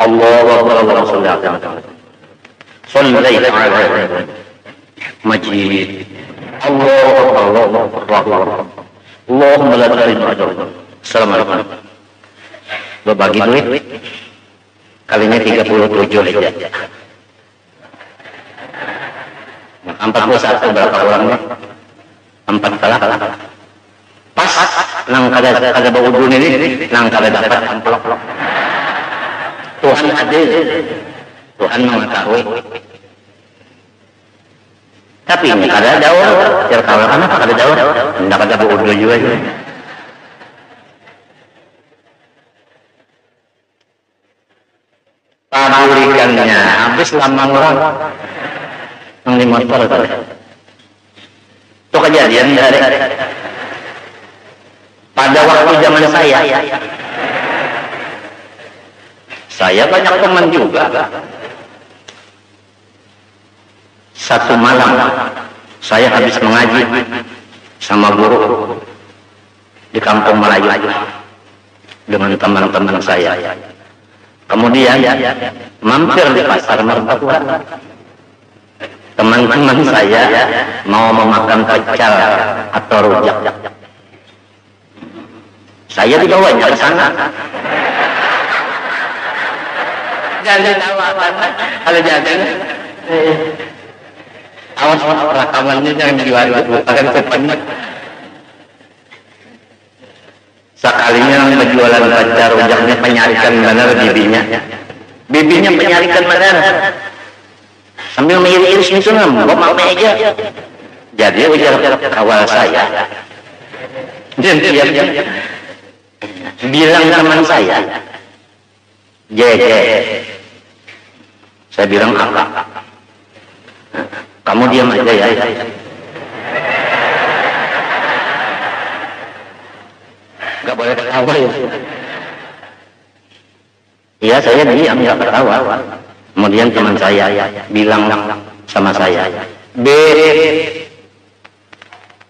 Allah, Sallallahu Majid, Allahumma la ilaha illallah. Assalamualaikum. Lo bagi duit kalinya 37 aja. 41 berapa orangnya? 4 kalah. Pas nang kada bau udun ini nang kada dapat amplop. Tuhan adil. Tuhan mengetahui. Tapi ini kada daur, biar kalau kan kada daur, ndak kada bau udun juga. Pabrikannya habis lama orang yang di motor itu kejadian dari pada waktu zaman saya banyak teman juga. Satu malam saya habis mengaji sama guru di Kampung Melayu dengan teman-teman saya. Kemudian mampir di pasar Mertua. Teman-teman saya mau memakan pecel atau rujak. Saya dibawanya ke sana. Jangan awak-awak. Kalau jangan, awas rekamannya jangan dijual-jualkan sepenuhnya. Sekalinya penjualan pacar rujaknya penyarikan benar bibinya penyarikan benar sambil mengiris itu bapak meja. Jadi ujar awal saya dan dia bilang teman saya saya bilang apa kamu diam aja ya. Gak boleh ketawa ya. Iya saya diam gak ketawa. Kemudian teman saya bilang sama saya,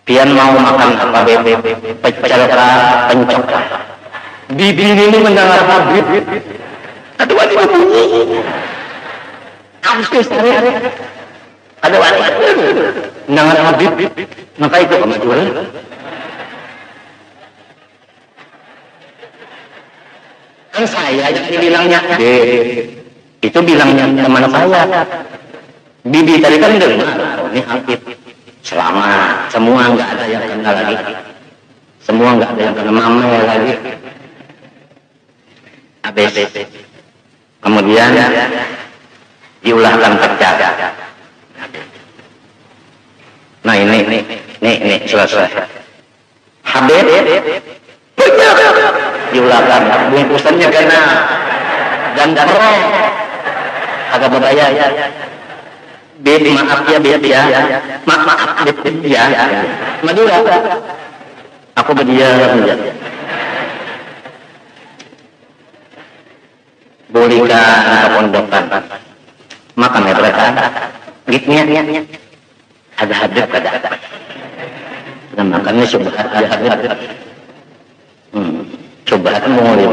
pian mau makan apa pecel kah pencok kah? Bibi ini mendengar Habib. Aduh wanita bunyi. Habis ada wanita Nangan Habib, maka itu kemajuan. Kan saya yang dibilangnya B, itu bilangnya teman saya. Bibi tadi kan dengar, ini Habib. Selamat, semua nggak ada yang kenal lagi. Semua nggak ada yang kenal mama lagi. Habis. Kemudian diulahkan pecah. Nah ini selesai. Habib diulahkan, bungkusannya kena dan keren. Agak berbahaya. Bib, maaf ya, Bib ya. Maaf, Bib ya. Madura. Aku berdiam. Bolehkan kepondokan. Maka mereka gitnya ada hadap ada. Dan makannya subhat ada hadap. Subhat mulai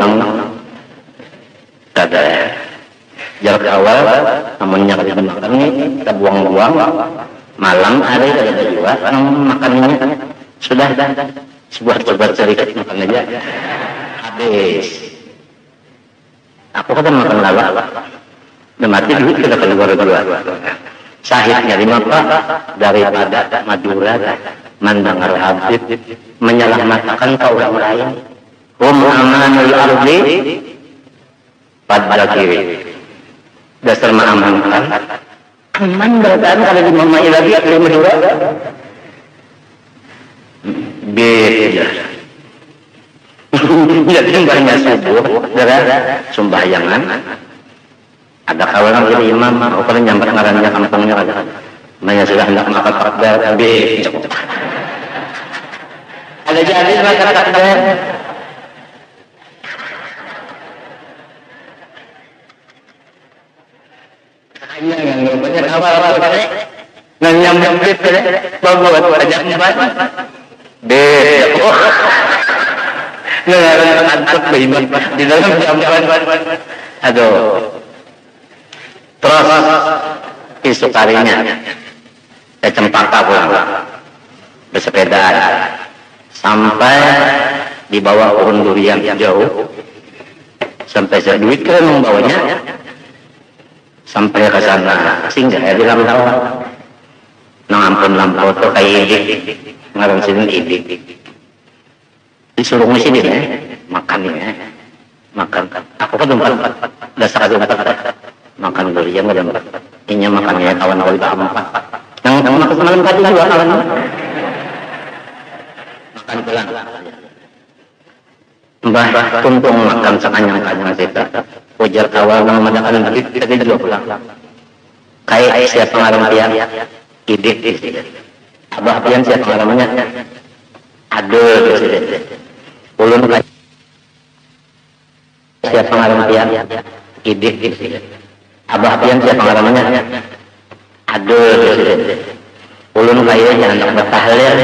kada jarak awal namanya kada makan ini kita buang-buang malam hari kada juga makannya sudah sebuah cerita makan aja habis. Aku kata makan lala dan mati duit kita keluar dua sahihnya lima pak daripada Madura mendengar Habib menyelamatkan ke orang lain. Amanul ardi pada kiri dasar mengamankan aman berarti kalau di mama lagi di Madura beda. Jadi banyak subuh darah sembahyangan ada kawanan jadi imam orang nyamper ngarannya kampungnya ada banyak sudah hendak makan takbir ada jadi makan takbir yang banyak apa-apa nang nyam bit bagus aja bed nang antuk beiman di dalam jamban aduh terus esok harinya saya cempaka pulang bersepeda sampai di bawah pohon durian jauh sampai saya duit kan membawanya sampai ke sana singgah di Lampau nang ampun Lampau tuh kayak ini ngarang sini ini disuruh ngisi dia makan ini makan aku kan tempat dasar aja makan durian nggak ada ini makannya kawan-kawan di empat yang makan semalam tadi dua kawan makan pulang mbah tuntung makan sekanyang-kanyang kita ujar awal nama madakan tapi tadi dua pulang kayak siapa pengarang tiang ide abah pian siapa pengarangnya aduh ulun kayak siapa pengarang tiang ide abah pian siapa pengarangnya aduh ulun kayaknya anak bertahlil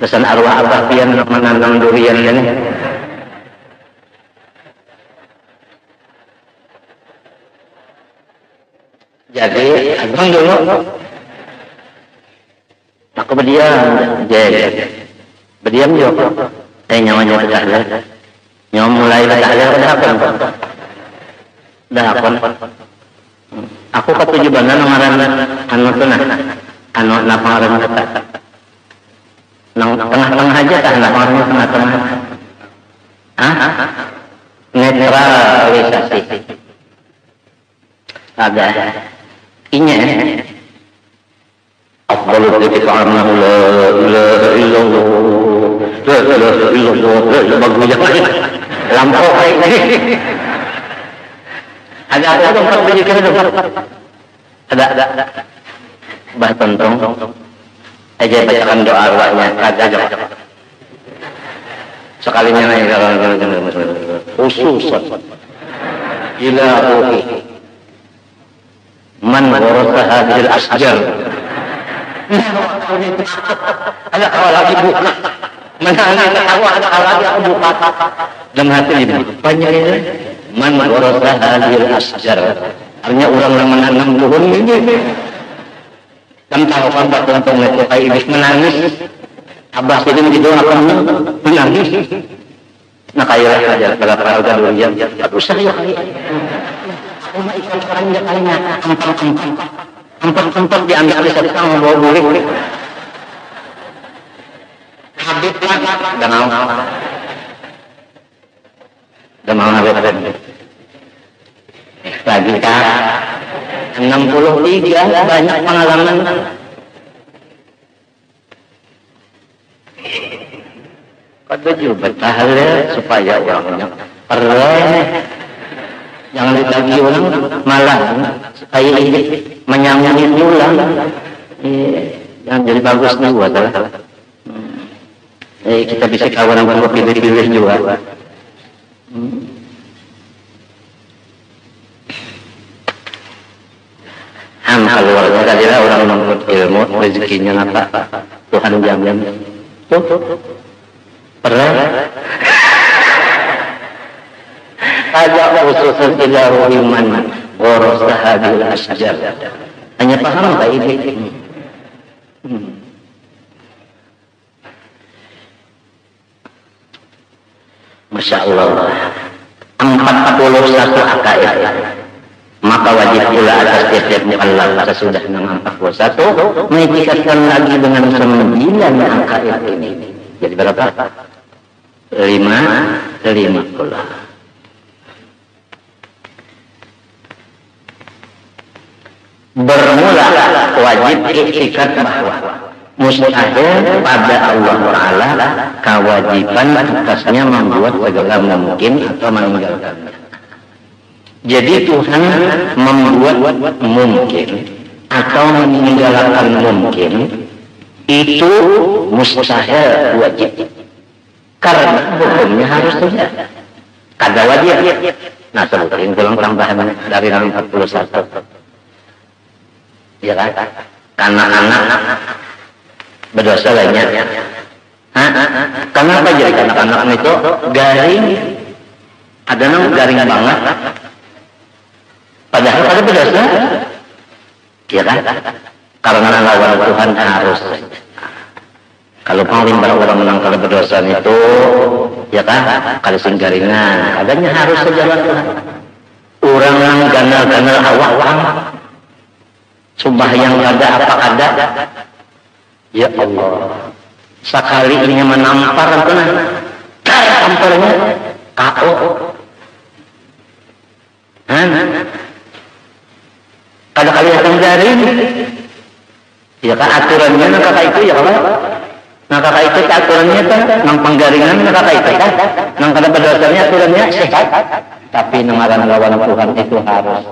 pesan arwah abah pian menanam durian ini. Jadi abang dulu aku berdiam berdiam juga nyawanya bertahlil nyawa mulai bertahlil dah akon aku ketujuh banget ngaran anu tuh anu ngaran kata nang tengah-tengah aja kan ngaran tengah-tengah netralisasi ada inya afdalu dzikri annahu la ilaha illallah la ilaha illallah bagus ya lampau ini ada tempat berzikir ada bah tentong aja bacakan doa arwahnya ada sekalinya naik khusus ila ruhi man warasa hadhil asjar ada awal lagi buka mana ada awal lagi aku buka dan hati ini banyak ini man warasa hadhil asjar artinya orang yang menanam pohon ini Dan tahu kan untung itu kayak iblis menangis. Abah itu mendoakan menangis. Nah kayak aja pada dulu ya. Aduh saya kali. Cuma ikan orangnya kalinya empat diambil oleh satu orang bawa bulik. Habib lah, dah mau habib. Lagi tak 63 banyak pengalaman. Kata juga tahala supaya orangnya perih. Jangan ditagi orang malah supaya menyambungin ulang. Jangan jadi bagus nih buat kita bisa kawan orang pilih-pilih juga. Keluarnya tadilah orang menuntut ilmu, rezekinya apa? Tuhan jamin. Tuh, pernah? Ada khususan ilahu iman, warasaha bil asjar. Hanya paham tak ini? Masya Allah, 41 akaid. Maka wajib pula atas tiap-tiap mukallaf sesudah 41 mengitikadkan lagi dengan 9 akaid ini. Jadi berapa? 5 pula. Bermula wajib iktikad bahwa mustahil pada Allah Ta'ala kewajiban atasnya membuat segala mungkin atau meninggalkannya. Jadi Tuhan membuat mungkin atau meninggalkan mungkin itu mustahil wajib. Karena hukumnya harus tidak. Kada wajib. Nah sebutin tulang tambahan dari 41. Ya kan? Karena anak berdosa banyak. Karena apa jadi anak-anak itu garing, ada yang garing banget. Padahal pada berdosa, ya kan? Karena lawan Tuhan harus. Kalau paling orang menang kalau berdosa itu, ya kan? Kalau singgaringan, adanya harus sejalan Tuhan. Orang yang ganal-ganal awak-awak, sembahyang ada apa ada, ya Allah. Sekali ini menampar apa nah? Tamparnya KO. Kada kali datang dari, ya kan aturannya nak kakak itu ya kalau, nak kakak itu aturannya kan, nang penggaringan nak kakak itu kan, nang kada berdasarnya aturannya sehat, tapi namaran lawan Tuhan itu harus.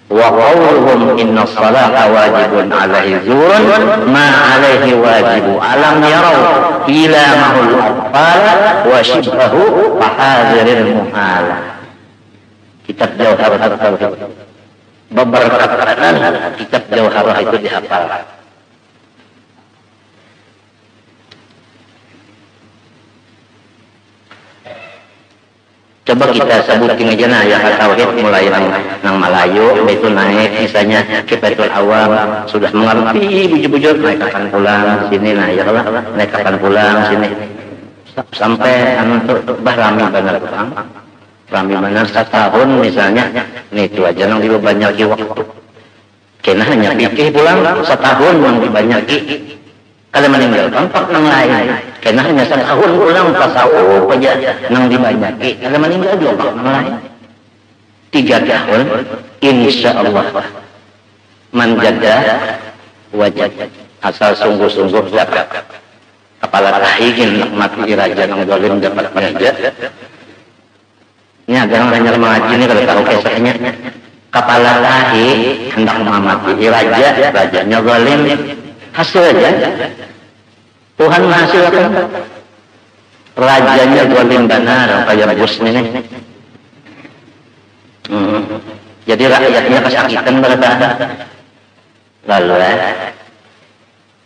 Wa qawluhum inna salata wajibun alaihi zurun ma alaihi wajibu alam yarau ila mahul atfal wa shibhahu fahadhiril muhala. Kitab Jawharatul Tauhid beberapa kanan kitab Jawharah itu dihafal. Coba kita sebutin aja nah ya tauhid mulai nang Melayu itu naik misalnya Kifatul Awam sudah mengerti bujur-bujur naik kapan pulang sini nah ya Allah naik kapan pulang sini sampai untuk bahrami benar Bang. Rami benar 1 tahun misalnya nih itu aja nang dibanyaki waktu. Kena hanya pikir pulang 1 tahun yang dibanyaki. Kalau meninggalkan pak nang lain. Kena hanya 1 tahun pulang pasau aja nang dibanyaki. Kalau meninggal juga pak nang lain. 3 tahun insya Allah menjaga wajib asal sungguh-sungguh dapat. Kepala tahigin nikmati raja nang zalim dapat menjaga. Ini agak hanya mengaji ini kalau tahu kisahnya. Kepala tahi hendak mengamati raja, rajanya zalim. Hasil aja. Tuhan menghasilkan. Rajanya zalim benar, kayak bos ini. Jadi rakyatnya kesakitan berada. Lalu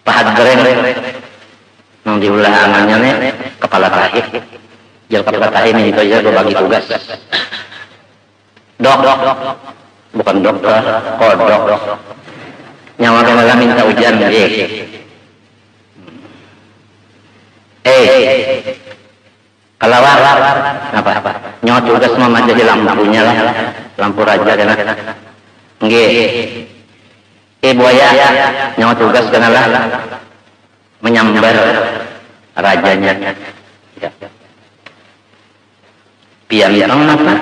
pahat gereng. Nang diulah amannya nih kepala tahi. Jal kepala tahi ini itu aja gue bagi tugas. Dok, bukan dokter, kodok. nyawa kemana minta ujian kalau apa nyawa tugas mama jadi lampunya lah, lampu raja kena nggih buaya nyawa tugas kena lah menyambar rajanya ya. Piang apa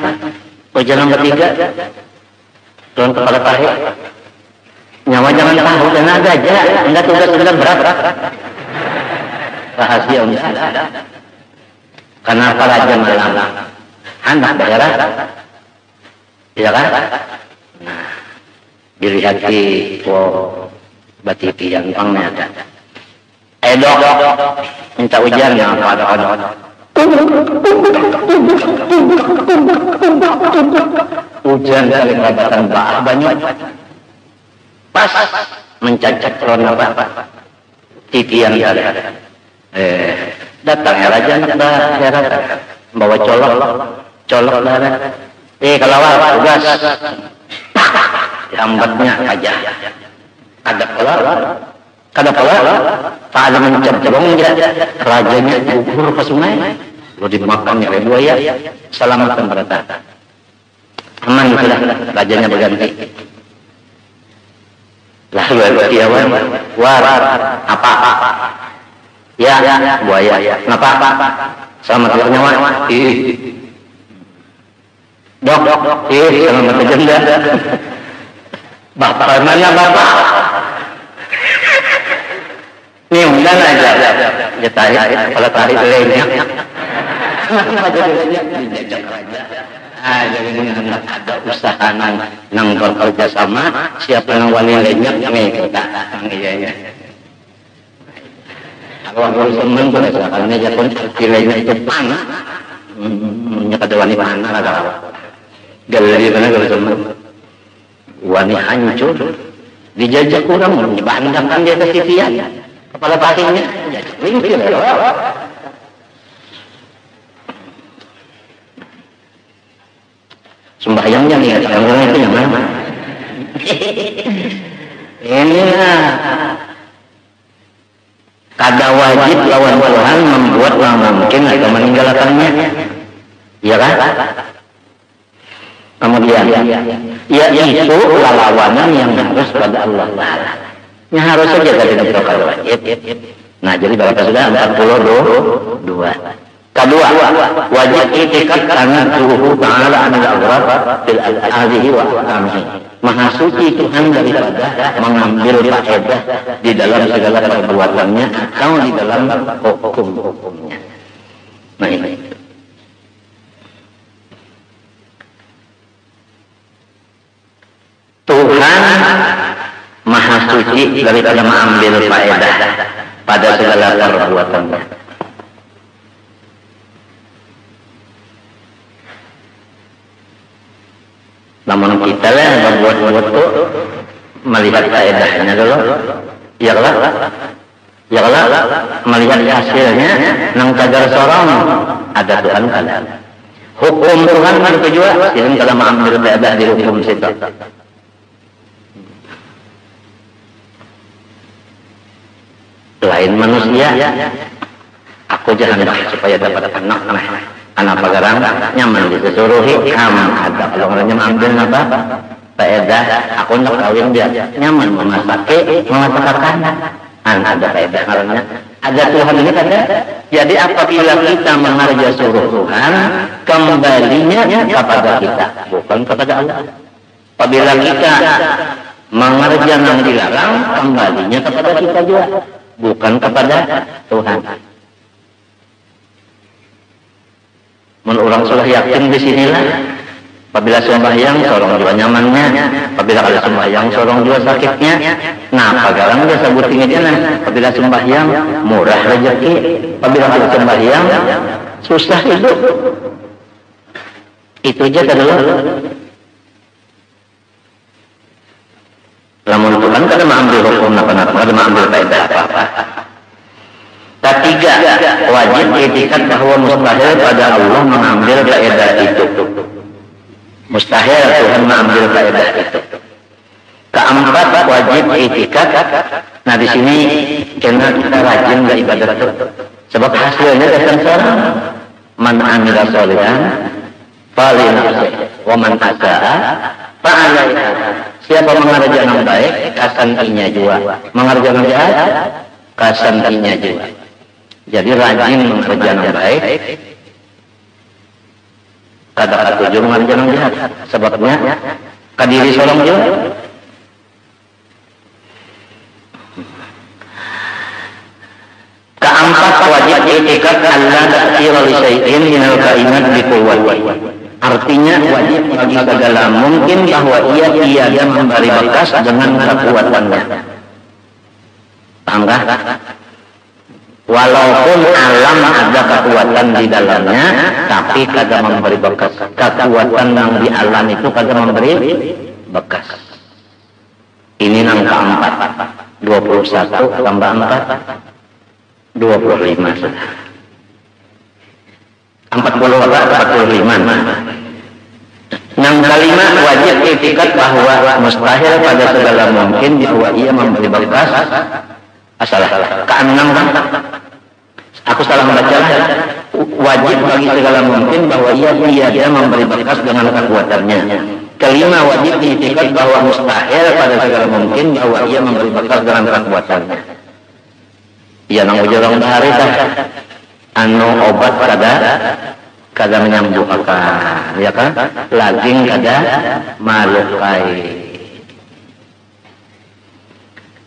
ujian nomor 3 turun kepala tahi nyawa jangan tahu kena gajah enggak tugas sudah berat rahasia karena apa raja malam anak daerah ya kan nah dilihat di bati piang pangnya ada dok minta ujian ya apa hujan dari kabatan banyak pas mencacat ron apa titian ada datangnya raja anak daerah bawa colok darah kalau tugas lambatnya aja ada pola tak ada menceblong rajanya gugur ke sungai lalu dimakan oleh buaya selamatkan mereka aman sudah rajanya berganti lalu kiawan apa ya buaya kenapa selamat nyawa dok selamat janda bapak mana bapak ini undang aja ya tahi kalau tahi lainnya jadi ada usaha nang bekerja sama siapa yang wali lainnya kita iya kalau semen boleh karena aja pun pilihnya Jepang nyata wani mana ada galeri mana kalau semen wani hancur dijajak kurang membandangkan dia ke titian kepala tahinya ringkir sembahyangnya nih orang itu yang mana inilah kada wajib lawan Tuhan membuat mungkin atau meninggalkannya ya kan kemudian ya itu lawanan yang harus pada Allah Ta'ala yang harus saja dari kalau wajib nah jadi berapa sudah 42 kedua wajib itikad karena Tuhan Ta'ala adalah fil alihi wa ahkamihi maha suci Tuhan daripada mengambil faedah di dalam segala perbuatannya atau di dalam hukum-hukumnya nah ini Tuhan maha suci daripada mengambil faedah pada segala perbuatannya. Namun kita lah membuat-buat itu melihat faedahnya dulu, ya kalau melihat hasilnya, nang kadar sorong ada Tuhan kada. Hukum Tuhan kan juga, jangan kalau mengambil faedah di hukum situ. Lain manusia, aku jangan supaya dapat anak pagarang nyaman disuruhi ada kalau orangnya ambil apa faedah aku nak kawin dia nyaman memasak ada faedah karena ada Tuhan ini kan jadi apabila kita mengerja suruh Tuhan kembalinya kepada kita bukan kepada Allah apabila kita mengerja yang dilarang kembalinya kepada kita juga bukan kepada Tuhan. Menurut orang sudah yakin di sinilah. Apabila sembahyang sorong juga nyamannya, apabila ada sembahyang sorong juga sakitnya. Nah, pagarang dia sebut tingginya. Apabila sembahyang murah rezeki, apabila ada sembahyang susah hidup. Itu aja adalah. Lamun Tuhan kada mengambil hukum apa-apa, kada mengambil faedah apa-apa. Ketiga, wajib itikad bahwa mustahil pada Allah mengambil faedah itu. Mustahil Tuhan mengambil faedah itu. Ke Keempat, wajib i'tikad. Nah di sini karena kita rajin beribadah itu, sebab hasilnya datang seorang man amila sholihan falinafsih wa man asaa fa'alaiha. Siapa mengerjakan yang baik, kasantinya juga. Mengerjakan jahat, kasantinya juga. Jadi rajin mengerjakan yang baik, kata tujuh mengerjakan yang jahat. Sebabnya kadiri seorang juga. Keempat, wajib i'tikad alla ta'thira li syai'in minal kainat bi quwwati. Artinya wajib bagi segala mungkin bahwa ia tiada memberi bekas dengan kekuatannya. Paham kah? Walaupun alam ada kekuatan di dalamnya, tapi kagak memberi bekas. Kekuatan yang di alam itu kagak memberi bekas. Ini yang keempat. 21 tambah 4 25 sudah. 45. Yang kelima, wajib i'tikad bahwa mustahil pada segala mungkin bahwa ia memberi bekas. Keenam kan? Aku salah membaca. Wajib bagi segala mungkin bahwa ia tiada memberi bekas dengan kekuatannya. Kelima, wajib i'tikad bahwa mustahil pada segala mungkin bahwa ia memberi bekas dengan kekuatannya. Ya nang ujurang bahari tah anu obat kada menyembuhkan, ya kan? Laging kada malukai.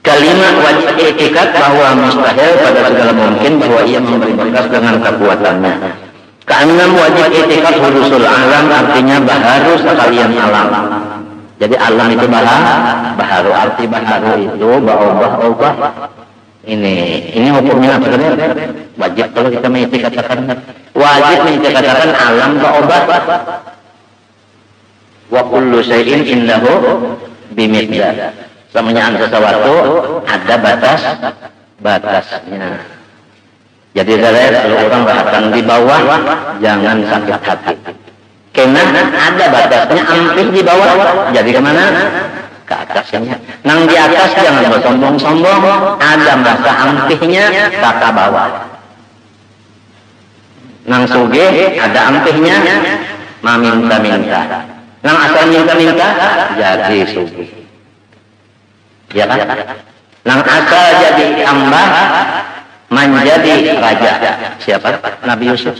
Kelima, wajib i'tikad bahwa mustahil pada segala mungkin bahwa ia memberi bekas dengan kekuatannya. Keenam, wajib i'tikad hudusul alam, artinya baharu sekalian alam. Jadi alam itu baharu, arti baharu itu baobah. Ini hukumnya apa sebenarnya? Wajib kalau kita mengiktikadkan, wajib mengiktikadkan alam baobah. Wa kullu syai'in indahu bimiqdar. Semuanya sesuatu ada batasnya. Jadi kalau orang datang di bawah, jangan sakit hati. Karena ada batasnya, ampih di bawah. Jadi kemana? Ke atasnya. Nang di atas jangan bersombong-sombong. Ada masa ampihnya ke bawah. Nang sugih ada ampihnya, meminta-minta. Nang asal minta-minta, jadi sugih. Ya kan? Nang asal jadi hamba, menjadi raja. Siapa? Nabi Yusuf.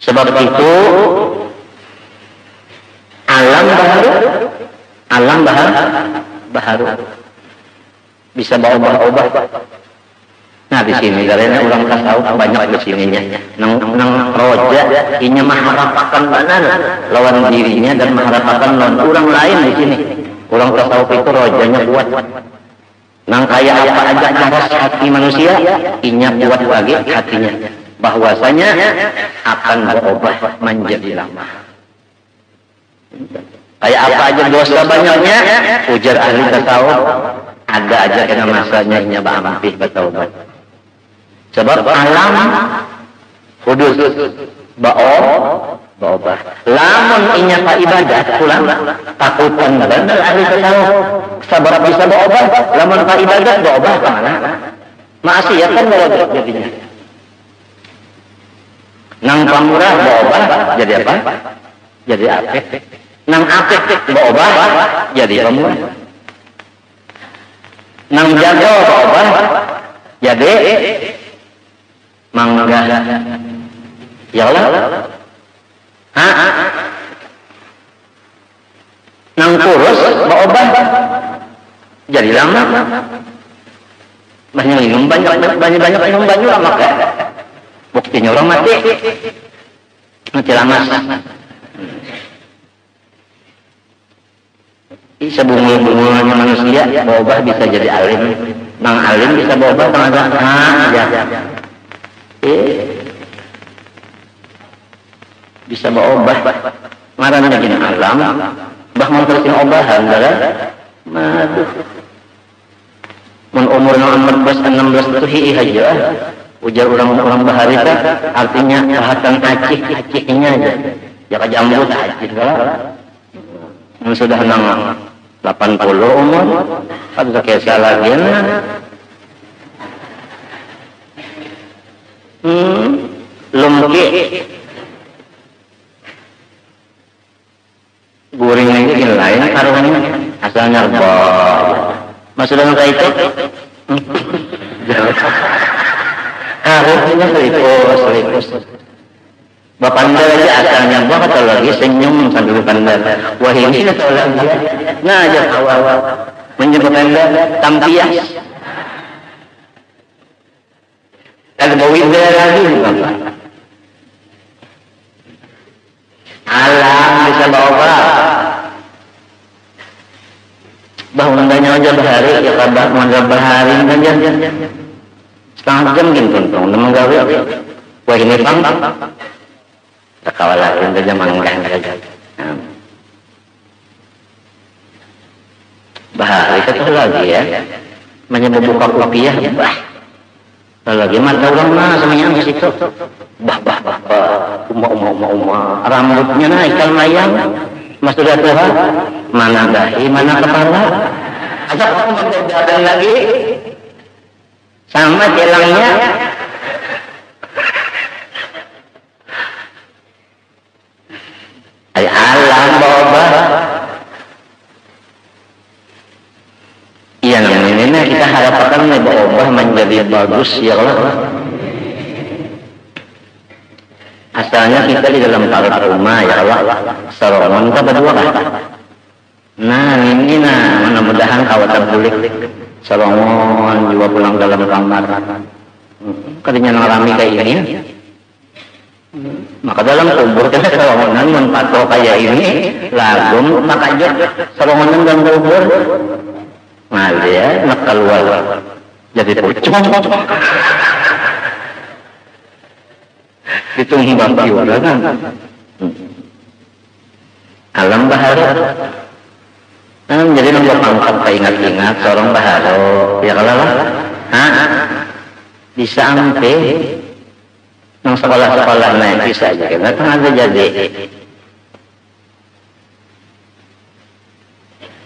Sebab itu alam baharu bisa bawa-bawa. Nah di sini karena orang tasawuf banyak di sininya. Nang roja inya mengharapkan banan lawan dirinya dan mengharapkan lawan orang lain di sini. Orang tasawuf itu rojanya kuat. Nang kayak apa aja jaras hati manusia, inya kuat lagi hatinya. Bahwasanya akan berubah menjadi lama. Kayak apa aja dosa banyaknya, ujar ahli tasawuf, ada aja kena masanya inya ba'ampih bertaubat. Sebab alam hudus ba'obah. Lamun inya pa ibadat pulang takutan benar ahli tasawuf. Sabar bisa ba'obah, lamun pa ibadat ba'obah kemana? Maksiat kan berobat jadinya. Nang pamurah ba'obah jadi apa? Jadi apik. Nang apik ba'obah jadi pamurah. Nang jago ba'obah jadi mangga. Ya Allah. Nang kurus ba'obah jadi lama. Banyak minum lama kan? Buktinya orang mati lama. Sebungul-bungulnya manusia ba'obah bisa jadi alim. Nang alim bisa ba'obah tenaga. Bisa ba'obah. Marahnya gini alam. Bah mempersin obahan kan? Maduh. Mun umurnya 14-16 itu hi'i aja. Ujar orang bahari teh artinya bahatan acih-acihnya aja. Ya kajambut acih segala. Sudah nang 80 umur, ada kisah lagi lumki guring ini lain karunya asalnya maksudnya kayak itu harusnya selipus Bapanda aja asalnya buah kata lagi senyum sambil pandang wah ini kata lagi ngajak awal menyebut anda tampias ada bawida lagi Bapak alam bisa bawa bahundanya aja bahari ya kabar manggap bahari aja setengah jam gitu namun gawe wah ini pang kawalakin aja manggah aja bahari itu lagi ya menyebut buka rupiah bah lagi mata orang mah semuanya di situ bah rambutnya naik kalau mayang mas sudah Tuhan mana dahi mana kepala ajak kamu mendadak lagi sama celangnya ay alam bawa iya namanya kita harapkan bawa menjadi bagus ya Allah. Asalnya kita di dalam taruh rumah ya Allah sarongan kita berdua kan nah ini mudah-mudahan kawasan kulit sarongan juga pulang dalam kamar katanya ngalami kayak ini maka dalam kubur kita sarongan menpato kayak ini lagum makanya sarongan dalam kubur nah dia nak keluar jadi pucung ditumbang jiwa kan alam bahari jadi nombor pangkat ingat-ingat seorang baharo ya kalau bisa sampai nang sekolah-sekolah naik bisa aja kan ada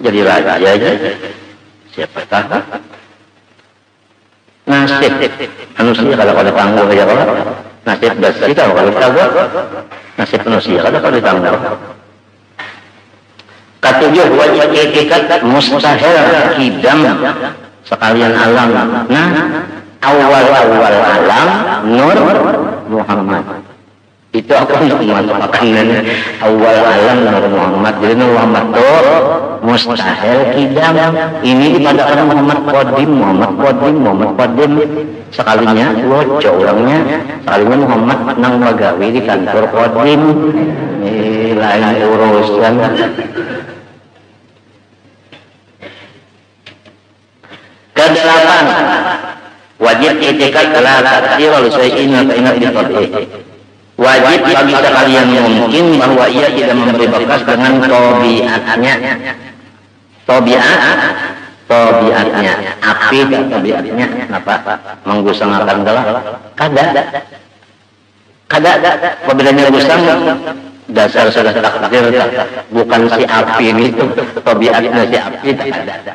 jadi raja aja siapa tahu nasib manusia kalau ada tangguh ya kalau nasib bersih tahu kalau kagak nasib manusia kalau ditangguh ketujuh wajib etikat mustahil kidam sekalian alam nah awal alam nur Muhammad itu aku masukkan awal alam nur Muhammad jadi nur Muhammad itu mustahil kidam ini dipadahkan Muhammad Qadim sekalinya loco orangnya sekalinya Muhammad nang magawi di kantor Qadim lain urusan kedelapan wajib itikad ala takdir oleh syai'in wa ingat ditoleh wajib bagi sekalian mungkin bahwa ia tidak memberi bekas dengan tobiatnya api tobiatnya kenapa menggusangakan gelah kada apabila gusang dasar sudah takdir bukan si api itu tobiatnya si api ada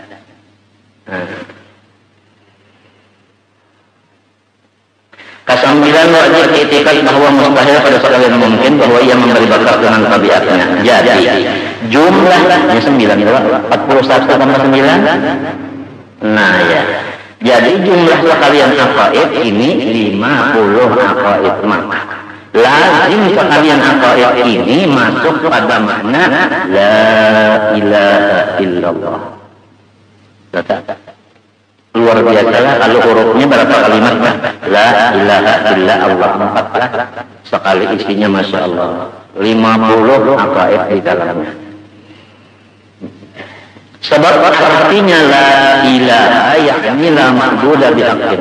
Kesembilan wajib itikad bahwa mustahil pada sekalian mungkin bahwa ia memberi bakat dengan tabiatnya. Jadi jumlahnya 9, 41 tambah 9. Nah ya. Jadi jumlah sekalian aqaid ini 50 aqaid maka lazim sekalian aqaid ini masuk pada makna la ilaha illallah. Luar biasa lah kalau hurufnya berapa kalimat la ilaha illa Allah 4 sekali isinya masya Allah 50 aqaid di dalamnya sebab artinya la ilaha yakni la ma'budu bihaqqin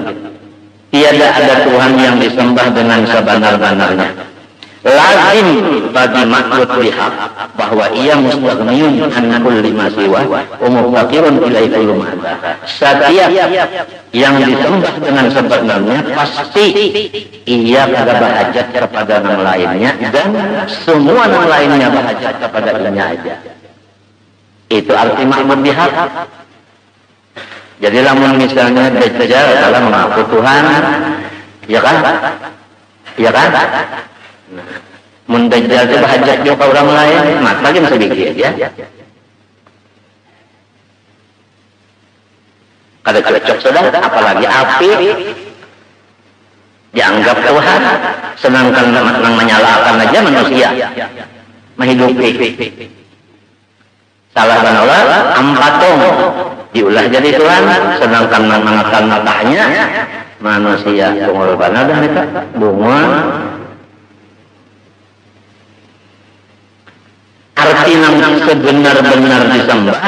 tiada ada Tuhan yang disembah dengan sebenar-benarnya lazim bagi makhluk bihaq bahwa ia mustaghniyun an kulli ma siwa wa mufaqirun ilaihi kullu ma. Setiap yang disembah dengan sebenarnya pasti ia kada berhajat kepada yang lainnya dan semua yang lainnya berhajat kepada ianya aja. Itu arti makhluk bihaq. Jadi lamun misalnya Dajjal kalau mengaku Tuhan, ya kan? Ya kan? Mun Dajjal itu berhajat juga orang lain, maka dia sedikit ya. Kada cocok sudah, apalagi api dianggap Tuhan, sedangkan yang menyalakan aja manusia, menghidupi. Salah dan Allah, ampatung diulah jadi Tuhan, sedangkan yang mengatakan matanya manusia. Pengorban ada mereka bunga. Arti yang sebenar-benar disembah,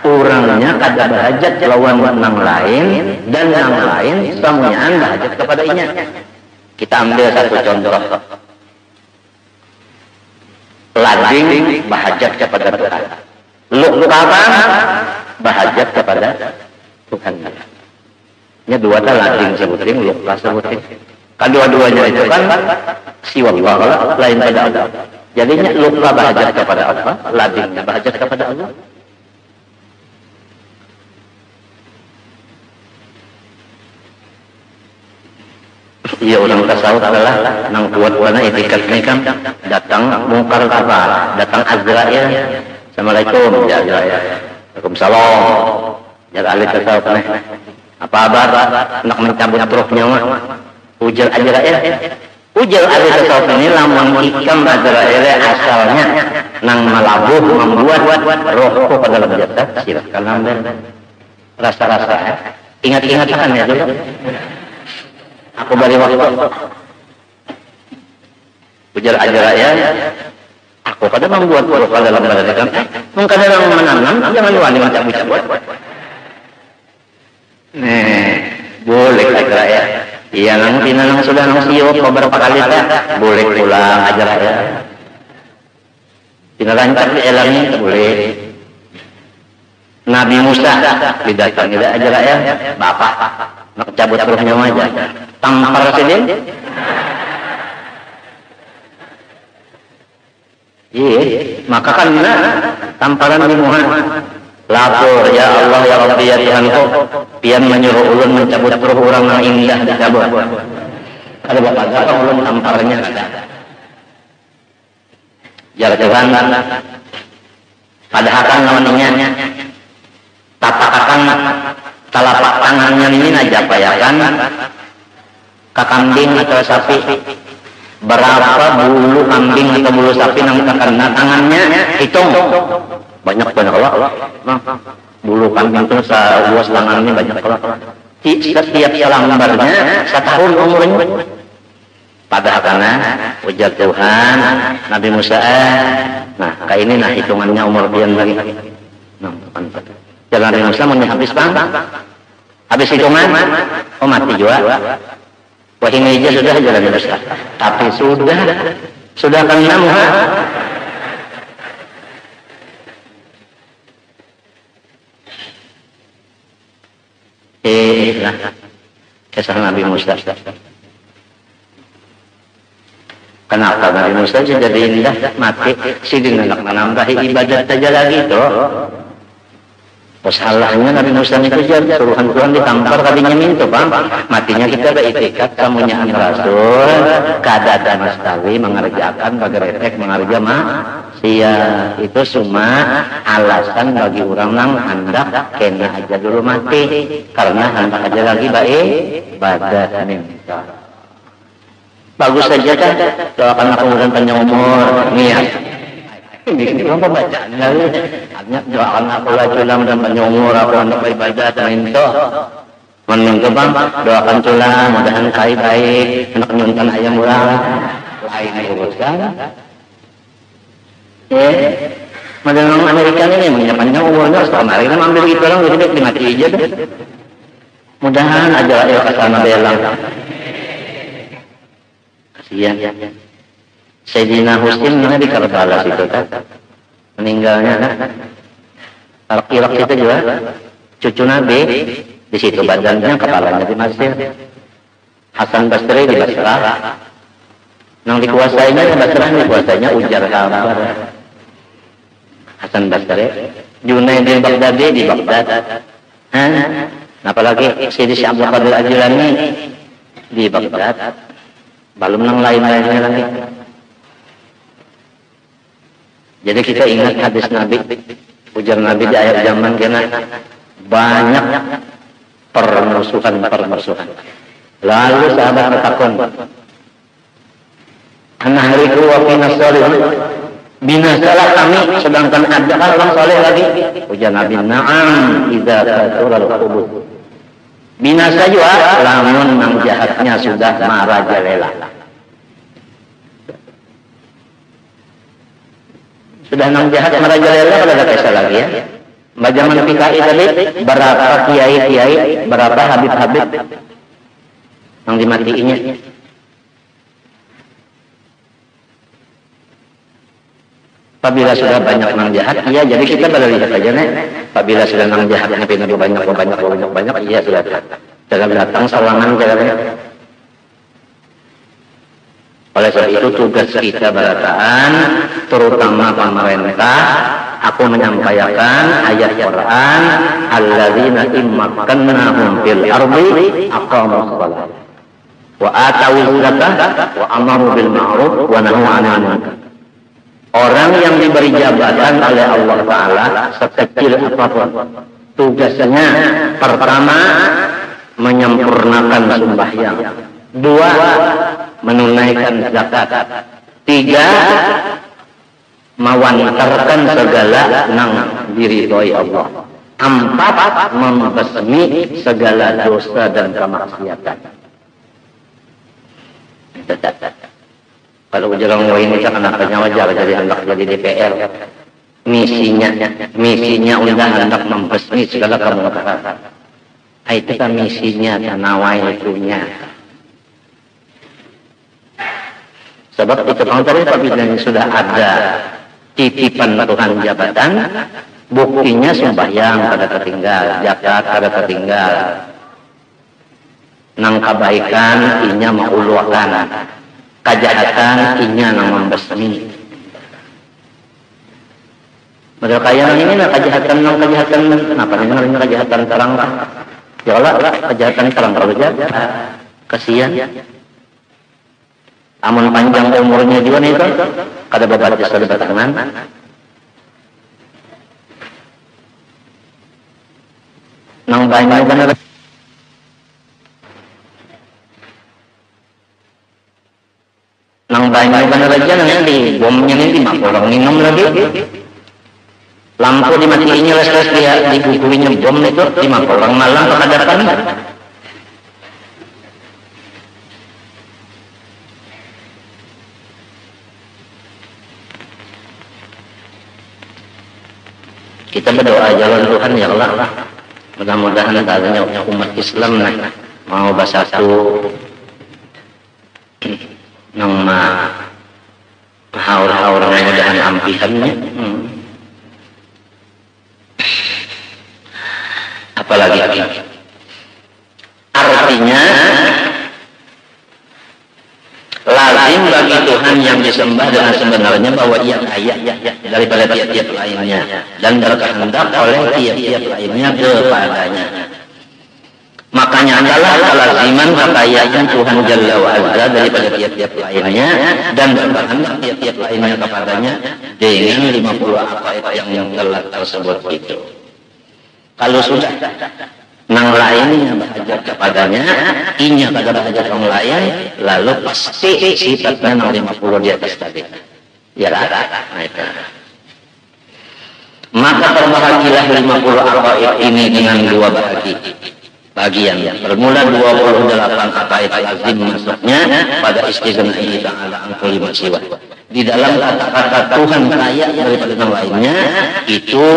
orangnya kada berhajat lawan yang lain dan yang lain semuanya berhajat kepada inya. Kita ambil satu contoh. Lading berhajat kepada Tuhan. Lukapan berhajat kepada Tuhan. Ini dua lading sebutin, luka sebutin. Kedua-duanya itu kan siwa Allah lain pada Allah. Jadinya luka berhajat kepada Allah, ladingnya berhajat kepada Allah. Iya, orang tasawuf adalah nang kuat-kuatnya itikadnya kan datang mungkar kabar, datang Azrail. Assalamualaikum, ya Azrail. Waalaikumsalam. Ya ahli tasawuf nih. Apa abad nak mencabut rohnya mah? Ujar Azrail. Ujar ahli tasawuf ini lamun hikam Azrail asalnya nang malabuh membuat rohku pada dalam jasad. Silakan ambil rasa-rasa. Ingat-ingat kan ya dulu. Aku beri waktu. Ujar Azrail. Aku pada membuat roh pada dalam badan kan. Mungkin orang menanam jangan wani mencabut-cabut. Boleh Azrail. Iya nang tinanang sudah nang siok beberapa kali tak boleh pulang ajar ya. Tinalancak di elangnya boleh. Nabi Musa didatangi ajar ya. Bapak nak cabut rohnya aja. Tampar sini. Iya, maka kan tamparan di Muhammad. Lapor ya Allah ya Rabbi ya Tuhanku, pian menyuruh ulun mencabut roh orang yang indah dicabut. Ada bapak ulun tamparnya ada. Ya Tuhan, pada akan namanya tapakan telapak tangannya ini aja payakan ke kambing atau sapi. Berapa bulu kambing atau bulu sapi yang terkena tangannya hitung. Banyak Allah. Bulu kambing itu seluas tangannya banyak Allah. Setiap lambarnya setahun umurnya. Padahal karena ujar Tuhan Nabi Musa. Nah, kayak ini nah hitungannya umur pian lagi. Nah, jalan Nabi Musa mau habis bang. Habis hitungan, oh mati juga. Wah ini aja sudah jalan Musa. Tapi sudah kan Muhammad. Lah kisah Nabi Musa. Kenapa Nabi Musa jadi indah mati sidin anak menambahi ibadat saja lagi toh. Salahnya Nabi Musa itu suruhan Tuhan ditampar kadinya minta bang. Matinya kita beritikad kamunyaan Rasul kada dan sekali mengerjakan bagerepek mengerja maksiat. Itu cuma alasan bagi orang nang hendak kena aja dulu mati karena hendak aja lagi baik ibadat minta. Bagus saja kan doakan aku dan panjang umur niat. Ini orang pembacaan lalu hanya doakan aku culam dan panjang umur aku untuk beribadah minta meminta bang doakan culam mudahan kai baik untuk nyuntan ayam murah lain urusan Madang Amerika ini punya panjang umurnya setahun hari ini ambil itu orang jadi mati aja deh mudahan aja ya kesana belang kasihan Sayyidina Husain mana di Karbala situ kan, meninggalnya kan. Irak itu juga cucu Nabi di situ, badannya kepalanya di Mesir. Hasan Basri di Basrah, yang dikuasainya Basrah, dikuasainya ujar kabar. Hasan Basri, Junaidin Baghdadi di Baghdad. Apalagi Sidi Syekh Abdul Qadir Al-Jilani di Baghdad. Belum yang lain-lainnya lagi. Jadi kita ingat hadis Nabi, ujar Nabi di akhir zaman, karena banyak permusuhan. Lalu sahabat bertakun, anahriku wa fina salihun, binasalah kami sedangkan ada orang soleh lagi. Ujar Nabi, na'am idza kasural khubut. Binasa juga lamun nang jahatnya sudah marajalela. Sudah nang jahat marajalela, pada ada kisah lagi ya. Bajaman PKI tadi, berapa kiai-kiai, berapa habib-habib yang dimatiinya. Apabila sudah banyak nang jahat, iya, jadi kita pada lihat aja nih. Apabila sudah nang jahatnya banyak, iya sudah. Jangan datang serangan jalannya. Oleh sebab itu tugas kita berataan, terutama pemerintah, aku menyampaikan ayat Quran, alladzina immakannahum fil ardi aqamus shalah wa atawuz zakah wa amaru bil ma'ruf wa nahu 'anil munkar. Orang yang diberi jabatan oleh Allah Ta'ala sekecil apapun, tugasnya pertama menyempurnakan sembahyang, dua menunaikan zakat, tiga mewantarkan segala nang diridhoi Allah, empat membasmi segala dosa dan kemaksiatan. Kalau ujarang ini kan anaknya wajar jadi anak jadi DPR. Misinya udah hendak membasmi segala kemungkaran. Itu kan misinya, tanawai itunya. Sebab itu kalau tadi apabila sudah ada titipan Tuhan jabatan, buktinya sembahyang pada tertinggal, zakat pada tertinggal, nang kebaikan inya menguluakan, kejahatan inya nang membasmi. Model kaya ini nah kejahatan kenapa namanya kejahatan terang lah? Ya Allah, kejahatan terang kalau jahat, kasihan. Amun panjang umurnya juga nih kan, kada babat jasa batangan. Nang banyak bener. Nang banyak bener aja nanti bomnya nanti mak orang minum lagi. Lampu dimatiinnya les-les dia dikukuinya bom itu lima orang malam kehadapan. Kita berdoa jalan Tuhan ya Allah, mudah-mudahan adanya umat Islam mau bersatu nang haur-haur mudah-mudahan ampihannya. Apalagi artinya lazim bagi Tuhan yang disembah dengan sebenarnya bahwa ia kaya daripada tiap-tiap lainnya dan berkehendak oleh tiap-tiap lainnya kepadanya. Makanya adalah kelaziman kekayaan Tuhan Jalla wa Azza daripada tiap-tiap lainnya dan berkehendak tiap-tiap lainnya kepadanya dengan 50 aqaid yang telah tersebut itu. Kalau sudah nang lainnya belajar kepadanya, inya pada belajar orang lain, lalu pasti sifatnya nang 50 di atas tadi. Ya rata. Maka berbahagilah 50 aqaid ini dengan dua bagian. Bermula 28 aqaid lazim masuknya pada istighna'i ta'ala an kulli ma siwa. Di dalam kata-kata Tuhan kaya daripada yang lainnya itu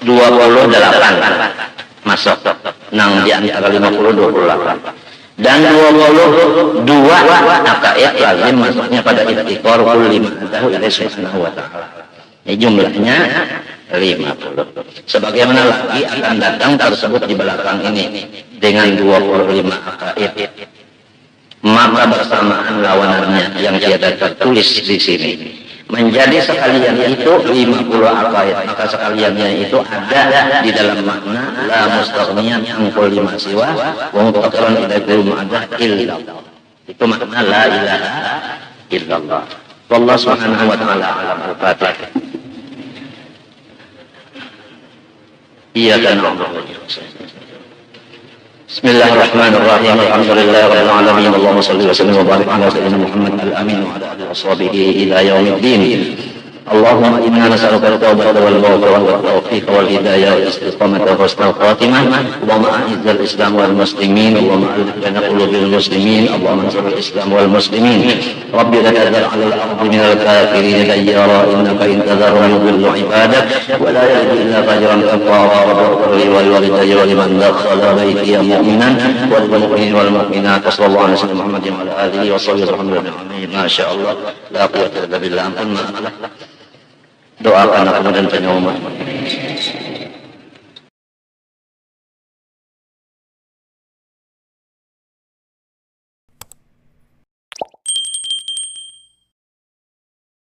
28 masuk nang di antara 50 28. Dan 22 akaid lazim masuknya pada iftikar kulli ma'adahu ilaihi subhanahu wa ta'ala. Ini jumlahnya 50. Sebagaimana lagi akan datang tersebut di belakang ini dengan 25 akaid. Maka bersamaan lawanannya yang tiada tertulis di sini. Menjadi sekalian itu 50 akaid. Maka sekaliannya itu ada di dalam makna la mustaghniyan an kulli ma siwa wa muttaqan ila kulli ma'adah illallah. Itu makna la ilaha illallah. Wallahu subhanahu wa ta'ala alam al-fatihah. Iyyaka na'budu wa iyyaka nasta'in. Bismillahirrahmanirrahim. Alhamdulillahirabbil alamin. Allahumma shalli wa sallim wa barik ala sayyidina Muhammad al-amin wa ala alihi wa sahbihi ila yaumiddin. Allahumma inna nas'aluka at-taubata wal maghfirata wat tawfiqa wal hidayah wal istiqamata wa husnal khatimah. Allahumma a'izzal islam wal muslimin. Allahumma alif baina qulubil muslimin. Allahumma ansur al-islam wal muslimin. Rabbi la tadhar 'ala al-ardi min al-kafirin dayyara innaka in tadharhum yudillu 'ibadak wa la yahdi illa fajran kafara. Rabbi wa liwalidayya wa liman dakhala baytiya mu'minan wa lil mu'minin wal mu'minat. Sallallahu alaihi wasallam Muhammadin wa ala alihi wa sahbihi ajma'in. Masyaallah la quwwata illa billah. Doakan aku dan penyelamat.